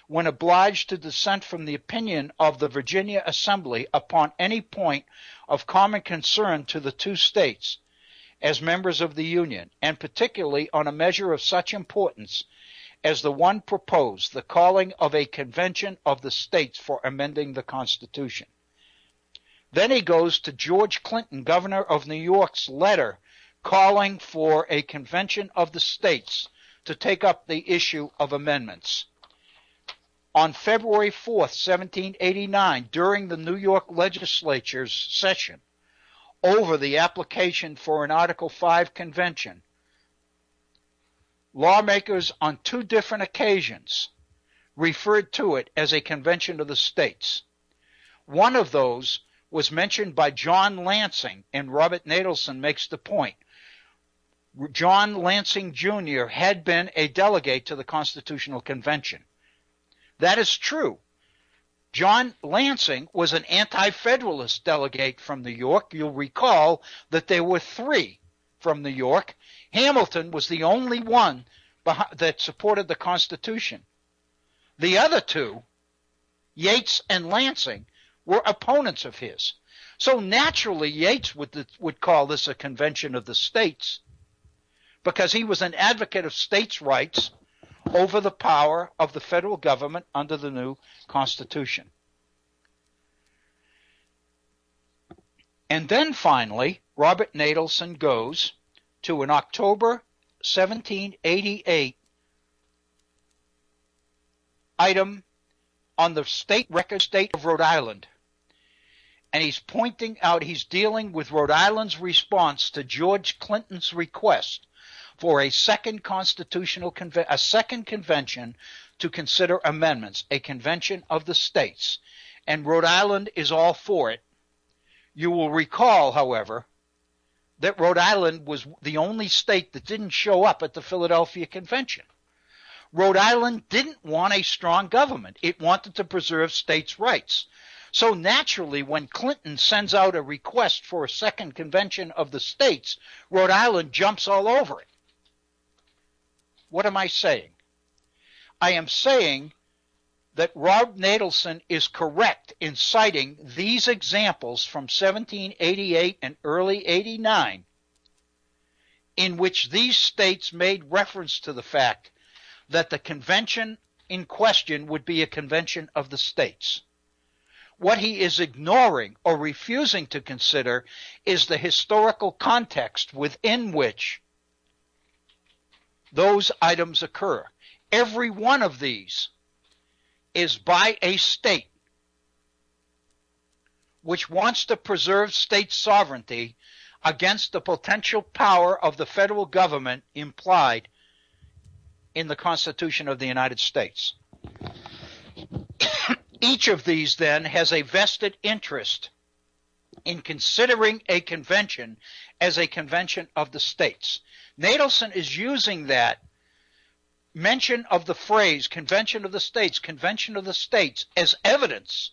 when obliged to dissent from the opinion of the Virginia Assembly upon any point of common concern to the two states as members of the Union, and particularly on a measure of such importance as the one proposed, the calling of a convention of the states for amending the Constitution. Then he goes to George Clinton, governor of New York's letter calling for a convention of the states to take up the issue of amendments. On February 4th, 1789, during the New York legislature's session over the application for an Article 5 convention, lawmakers on two different occasions referred to it as a convention of the states. One of those was mentioned by John Lansing, and Robert Nadelson makes the point. John Lansing Jr. had been a delegate to the Constitutional Convention. That is true. John Lansing was an anti-federalist delegate from New York. You'll recall that there were three from New York. Hamilton was the only one that supported the Constitution. The other two, Yates and Lansing were opponents of his. So naturally, Yates would call this a convention of the states because he was an advocate of states' rights over the power of the federal government under the new Constitution. And then finally, Robert Nadelson goes to an October 1788 item on the state record state of Rhode Island. And he's pointing out, he's dealing with Rhode Island's response to George Clinton's request for a second convention to consider amendments, a convention of the states. And Rhode Island is all for it. You will recall, however, that Rhode Island was the only state that didn't show up at the Philadelphia Convention. Rhode Island didn't want a strong government. It wanted to preserve states' rights. So naturally, when Clinton sends out a request for a second convention of the states, Rhode Island jumps all over it. What am I saying? I am saying that Rob Nadelson is correct in citing these examples from 1788 and early 89, in which these states made reference to the fact that the convention in question would be a convention of the states. What he is ignoring or refusing to consider is the historical context within which those items occur. Every one of these is by a state which wants to preserve state sovereignty against the potential power of the federal government implied in the Constitution of the United States. Each of these then has a vested interest in considering a convention as a convention of the states. Nadelson is using that mention of the phrase convention of the states as evidence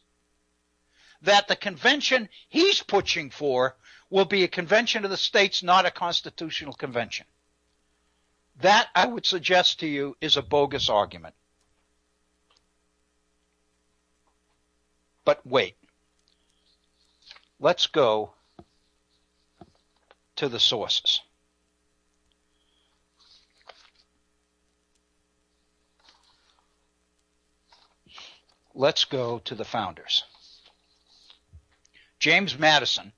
that the convention he's pushing for will be a convention of the states, not a constitutional convention. That, I would suggest to you, is a bogus argument. But wait. Let's go to the sources. Let's go to the founders. James Madison,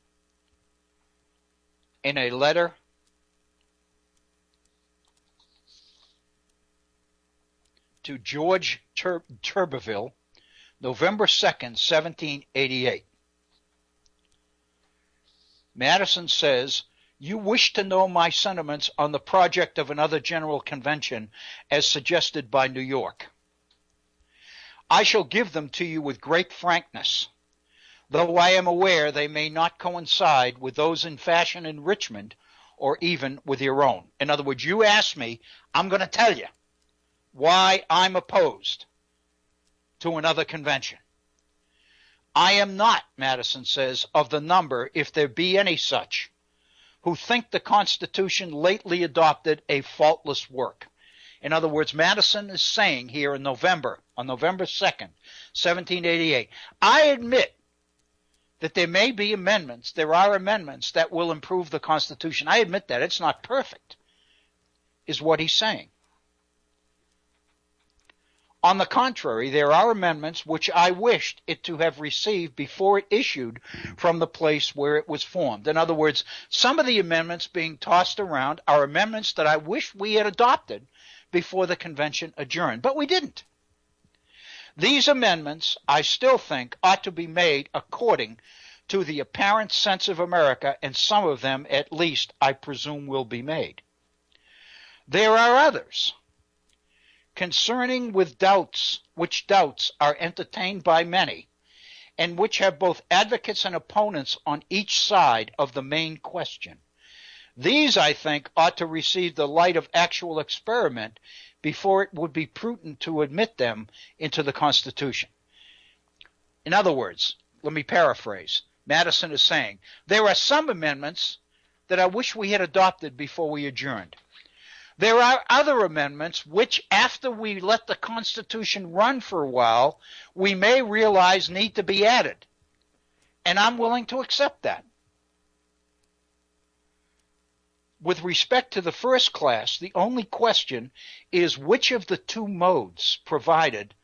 in a letter to George Tuberville, November 2nd, 1788. Madison says, "You wish to know my sentiments on the project of another general convention as suggested by New York. I shall give them to you with great frankness, though I am aware they may not coincide with those in fashion in Richmond or even with your own." In other words, you ask me, I'm going to tell you why I'm opposed to another convention. I am not, Madison says, of the number, if there be any such, who think the Constitution lately adopted a faultless work. In other words, Madison is saying here on November 2nd, 1788, I admit that there may be amendments, there are amendments that will improve the Constitution. I admit that. It's not perfect, is what he's saying. On the contrary, there are amendments which I wished it to have received before it issued from the place where it was formed. In other words, some of the amendments being tossed around are amendments that I wish we had adopted before the convention adjourned, but we didn't. These amendments, I still think, ought to be made according to the apparent sense of America, and some of them, at least, I presume will be made. There are others concerning with doubts, which doubts are entertained by many, and which have both advocates and opponents on each side of the main question. These, I think, ought to receive the light of actual experiment before it would be prudent to admit them into the Constitution. In other words, let me paraphrase. Madison is saying, there are some amendments that I wish we had adopted before we adjourned. There are other amendments which, after we let the Constitution run for a while, we may realize need to be added. And I'm willing to accept that. With respect to the first class, the only question is which of the two modes provided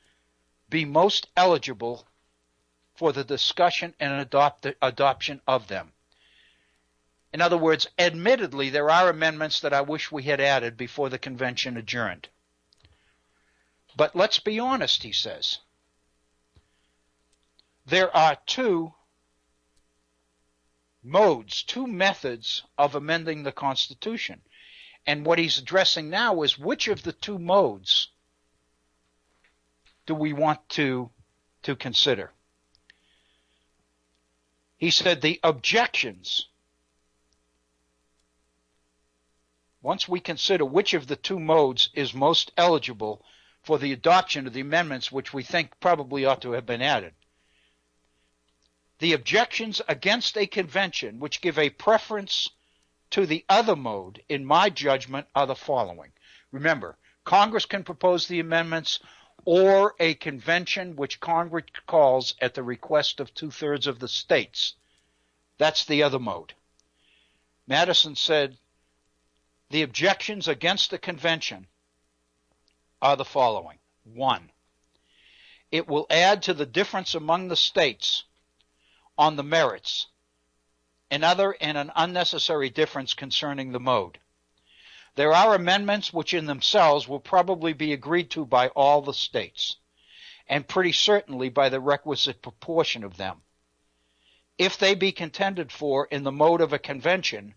be most eligible for the discussion and adoption of them. In other words, admittedly, there are amendments that I wish we had added before the convention adjourned. But let's be honest, he says. There are two modes, two methods of amending the Constitution. And what he's addressing now is which of the two modes do we want to consider? He said the objections, once we consider which of the two modes is most eligible for the adoption of the amendments which we think probably ought to have been added, the objections against a convention which give a preference to the other mode, in my judgment, are the following. Remember, Congress can propose the amendments or a convention which Congress calls at the request of 2/3 of the states. That's the other mode. Madison said the objections against the convention are the following. 1, it will add to the difference among the states on the merits, and an unnecessary difference concerning the mode. There are amendments which in themselves will probably be agreed to by all the states, and pretty certainly by the requisite proportion of them. If they be contended for in the mode of a convention,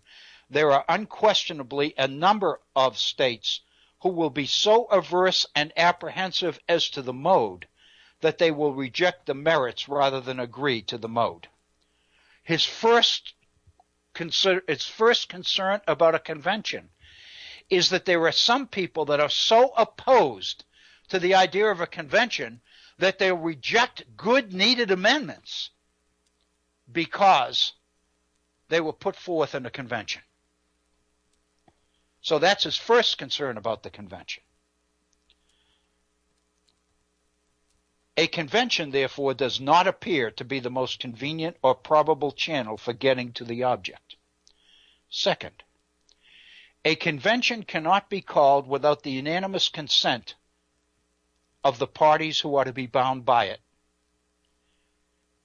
there are unquestionably a number of states who will be so averse and apprehensive as to the mode that they will reject the merits rather than agree to the mode. His first concern about a convention is that there are some people that are so opposed to the idea of a convention that they'll reject good, needed amendments because they were put forth in a convention. So that's his first concern about the convention. A convention, therefore, does not appear to be the most convenient or probable channel for getting to the object. Second, a convention cannot be called without the unanimous consent of the parties who are to be bound by it,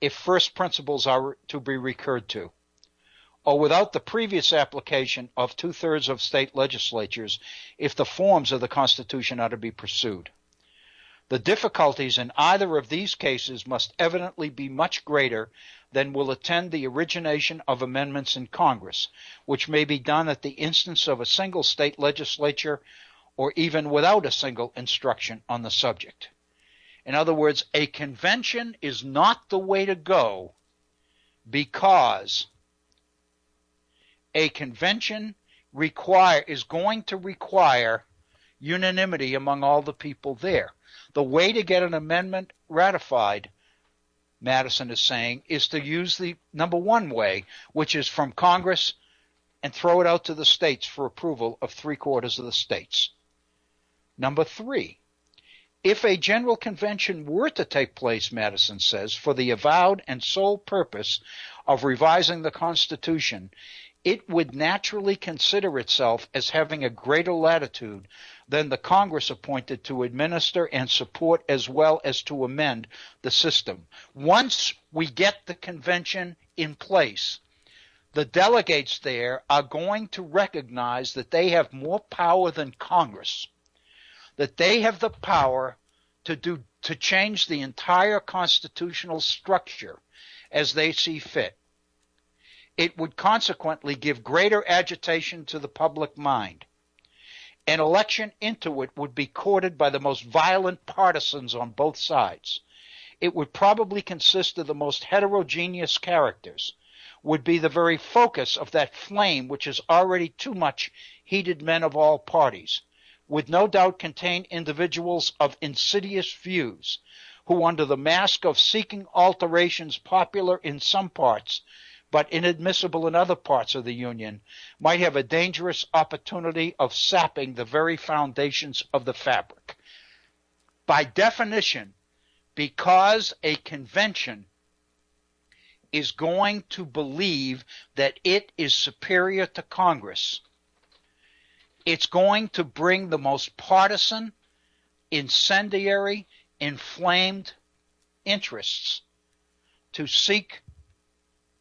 if first principles are to be recurred to, or without the previous application of 2/3 of state legislatures if the forms of the Constitution are to be pursued. The difficulties in either of these cases must evidently be much greater than will attend the origination of amendments in Congress, which may be done at the instance of a single state legislature or even without a single instruction on the subject. In other words, a convention is not the way to go because a convention is going to require unanimity among all the people there. The way to get an amendment ratified, Madison is saying, is to use the number one way, which is from Congress and throw it out to the states for approval of 3/4 of the states. Number 3, if a general convention were to take place, Madison says, for the avowed and sole purpose of revising the Constitution, it would naturally consider itself as having a greater latitude than the Congress appointed to administer and support as well as to amend the system. Once we get the convention in place, the delegates there are going to recognize that they have more power than Congress, that they have the power to change the entire constitutional structure as they see fit. It would consequently give greater agitation to the public mind. An election into it would be courted by the most violent partisans on both sides. It would probably consist of the most heterogeneous characters, would be the very focus of that flame which is already too much heated men of all parties, would no doubt contain individuals of insidious views, who under the mask of seeking alterations popular in some parts, but inadmissible in other parts of the Union, might have a dangerous opportunity of sapping the very foundations of the fabric. By definition, because a convention is going to believe that it is superior to Congress, it's going to bring the most partisan, incendiary, inflamed interests to seek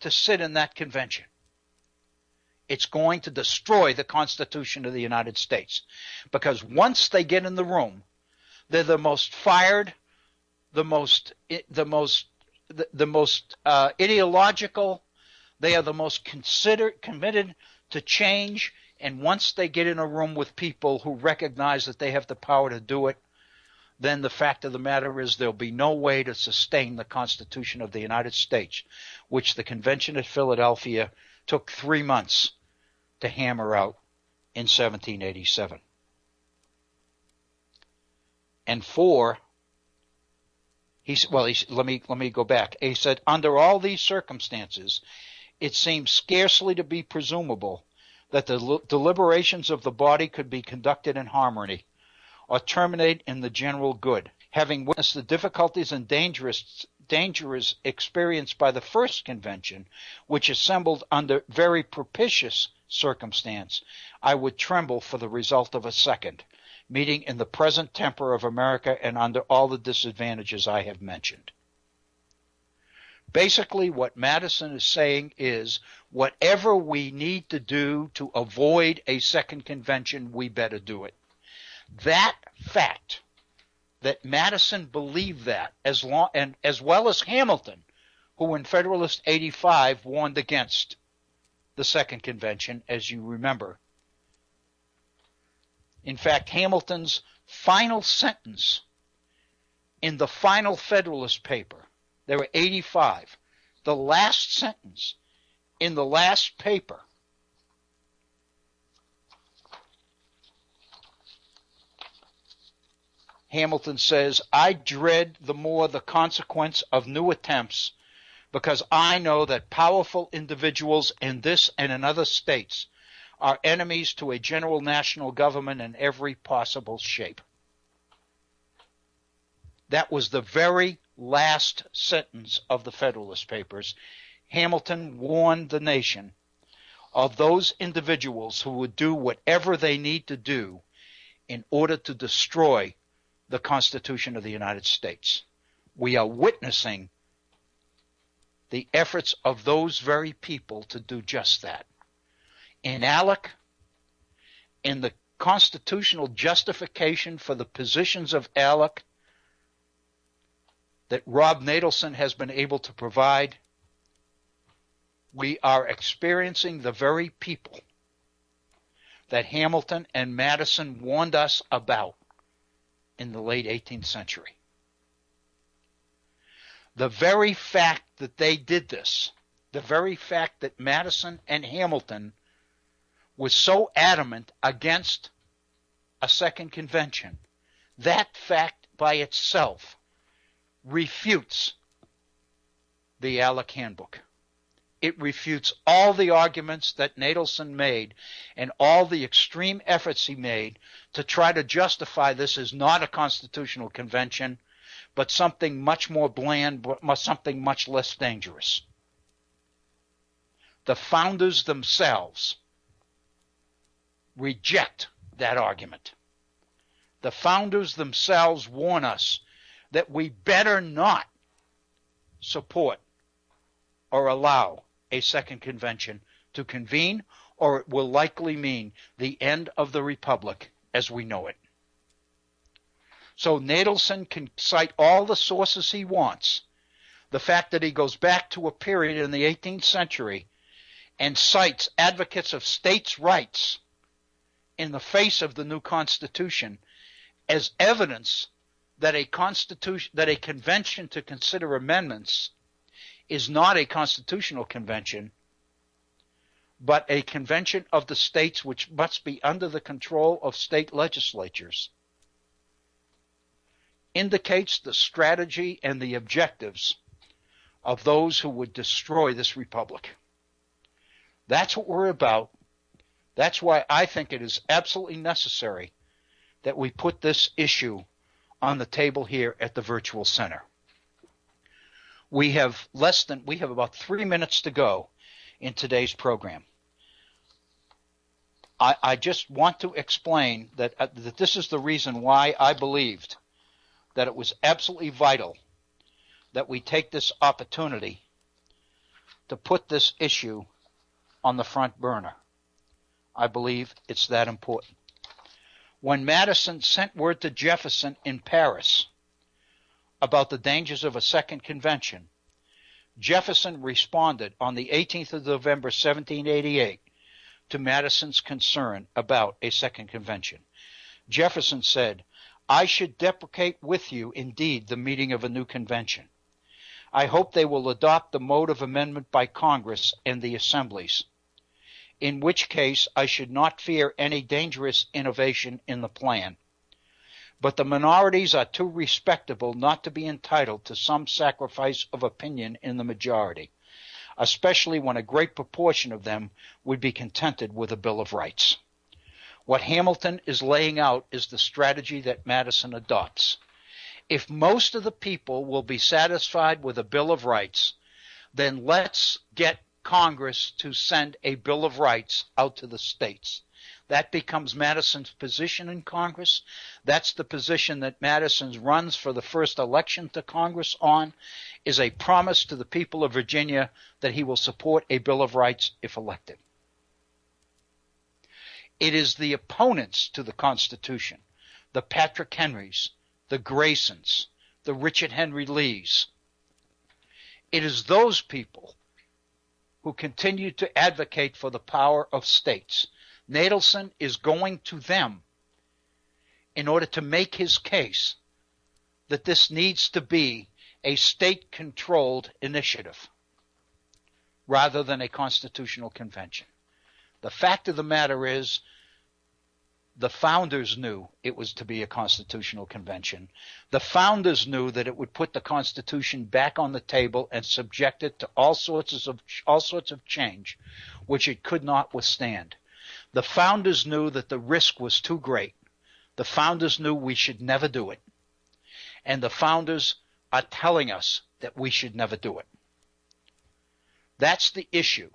to sit in that convention. It's going to destroy the Constitution of the United States, because once they get in the room, they're the most fired, the most ideological. They are the most committed to change. And once they get in a room with people who recognize that they have the power to do it, then the fact of the matter is there'll be no way to sustain the Constitution of the United States, which the convention at Philadelphia took 3 months to hammer out in 1787. And let me go back. He said, under all these circumstances, it seems scarcely to be presumable that the deliberations of the body could be conducted in harmony or terminate in the general good. Having witnessed the difficulties and dangers experienced by the first convention, which assembled under very propitious circumstance, I would tremble for the result of a second, meeting in the present temper of America and under all the disadvantages I have mentioned. Basically, what Madison is saying is, whatever we need to do to avoid a second convention, we better do it. That fact, that Madison believed that, as well as Hamilton, who in Federalist 85 warned against the second convention, as you remember. In fact, Hamilton's final sentence in the final Federalist paper, there were 85, the last sentence in the last paper, Hamilton says, I dread the more the consequence of new attempts, because I know that powerful individuals in this and in other states are enemies to a general national government in every possible shape. That was the very last sentence of the Federalist Papers. Hamilton warned the nation of those individuals who would do whatever they need to do in order to destroy the Constitution of the United States. We are witnessing the efforts of those very people to do just that. In ALEC, in the constitutional justification for the positions of ALEC that Rob Natelson has been able to provide, we are experiencing the very people that Hamilton and Madison warned us about in the late 18th century. The very fact that they did this, the very fact that Madison and Hamilton was so adamant against a second convention, that fact by itself refutes the ALEC handbook. It refutes all the arguments that Natelson made and all the extreme efforts he made to try to justify this as not a constitutional convention, but something much more bland, but something much less dangerous. The founders themselves reject that argument. The founders themselves warn us that we better not support or allow a second convention to convene, or it will likely mean the end of the Republic as we know it. So Natelson can cite all the sources he wants. The fact that he goes back to a period in the 18th century and cites advocates of states' rights in the face of the new Constitution as evidence that a convention to consider amendments is not a constitutional convention, but a convention of the states which must be under the control of state legislatures, indicates the strategy and the objectives of those who would destroy this republic. That's what we're about. That's why I think it is absolutely necessary that we put this issue on the table here at the Virtual Center. We have about 3 minutes to go in today's program. I just want to explain that this is the reason why I believed that it was absolutely vital that we take this opportunity to put this issue on the front burner. I believe it's that important. When Madison sent word to Jefferson in Paris about the dangers of a second convention, Jefferson responded on the 18th of November, 1788, to Madison's concern about a second convention. Jefferson said, "I should deprecate with you, indeed, the meeting of a new convention. I hope they will adopt the mode of amendment by Congress and the assemblies, in which case I should not fear any dangerous innovation in the plan. But the minorities are too respectable not to be entitled to some sacrifice of opinion in the majority, especially when a great proportion of them would be contented with a Bill of Rights. What Hamilton is laying out is the strategy that Madison adopts. If most of the people will be satisfied with a Bill of Rights, then let's get Congress to send a Bill of Rights out to the states." That becomes Madison's position in Congress. That's the position that Madison runs for the first election to Congress on, is a promise to the people of Virginia that he will support a Bill of Rights if elected. It is the opponents to the Constitution, the Patrick Henrys, the Graysons, the Richard Henry Lees. It is those people who continue to advocate for the power of states. Nadelson is going to them in order to make his case that this needs to be a state-controlled initiative rather than a constitutional convention. The fact of the matter is, the founders knew it was to be a constitutional convention. The founders knew that it would put the Constitution back on the table and subject it to all sorts of change, which it could not withstand. The founders knew that the risk was too great. The founders knew we should never do it. And the founders are telling us that we should never do it. That's the issue.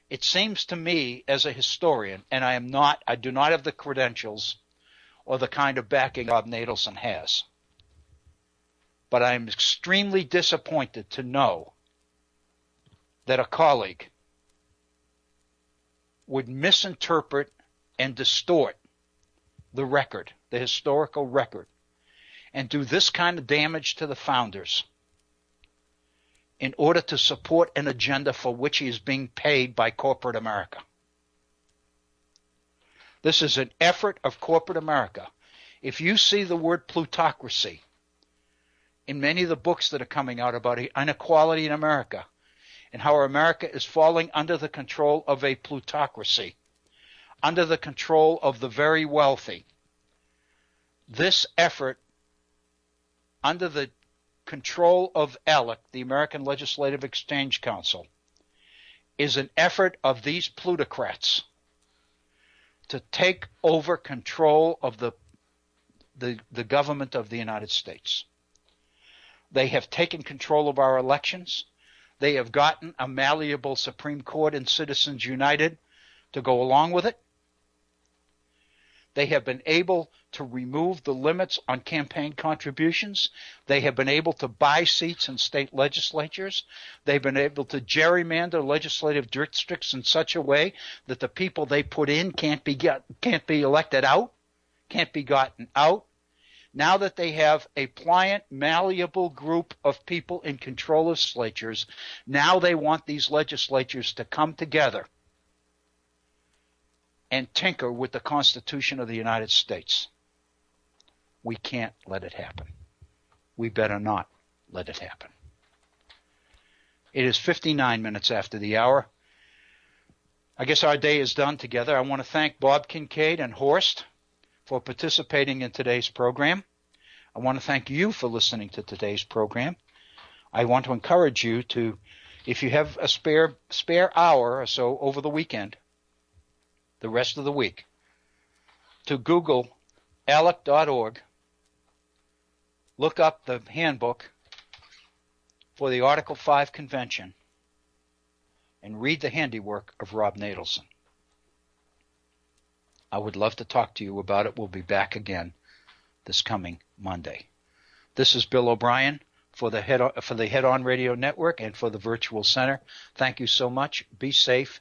It seems to me as a historian, and I do not have the credentials or the kind of backing Bob Nadelson has, but I am extremely disappointed to know that a colleague would misinterpret and distort the record, the historical record, and do this kind of damage to the founders in order to support an agenda for which he is being paid by corporate America. This is an effort of corporate America. If you see the word plutocracy in many of the books that are coming out about inequality in America, and how America is falling under the control of a plutocracy, under the control of the very wealthy. This effort, under the control of ALEC, the American Legislative Exchange Council, is an effort of these plutocrats to take over control of the government of the United States. They have taken control of our elections. They have gotten a malleable Supreme Court and Citizens United to go along with it. They have been able to remove the limits on campaign contributions. They have been able to buy seats in state legislatures. They've been able to gerrymander legislative districts in such a way that the people they put in can't be elected out, can't be gotten out. Now that they have a pliant, malleable group of people in control of legislatures, now they want these legislatures to come together and tinker with the Constitution of the United States. We can't let it happen. We better not let it happen. It is 59 minutes after the hour. I guess our day is done together. I want to thank Bob Kincaid and Horst for participating in today's program. I want to thank you for listening to today's program. I want to encourage you to, if you have a spare hour or so over the weekend, the rest of the week, to Google ALEC.org, look up the handbook for the Article 5 Convention, and read the handiwork of Rob Natelson. I would love to talk to you about it. We'll be back again this coming Monday. This is Bill O'Brien for the Head On Radio Network and for the Virtual Center. Thank you so much. Be safe,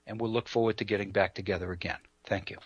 and we'll look forward to getting back together again. Thank you.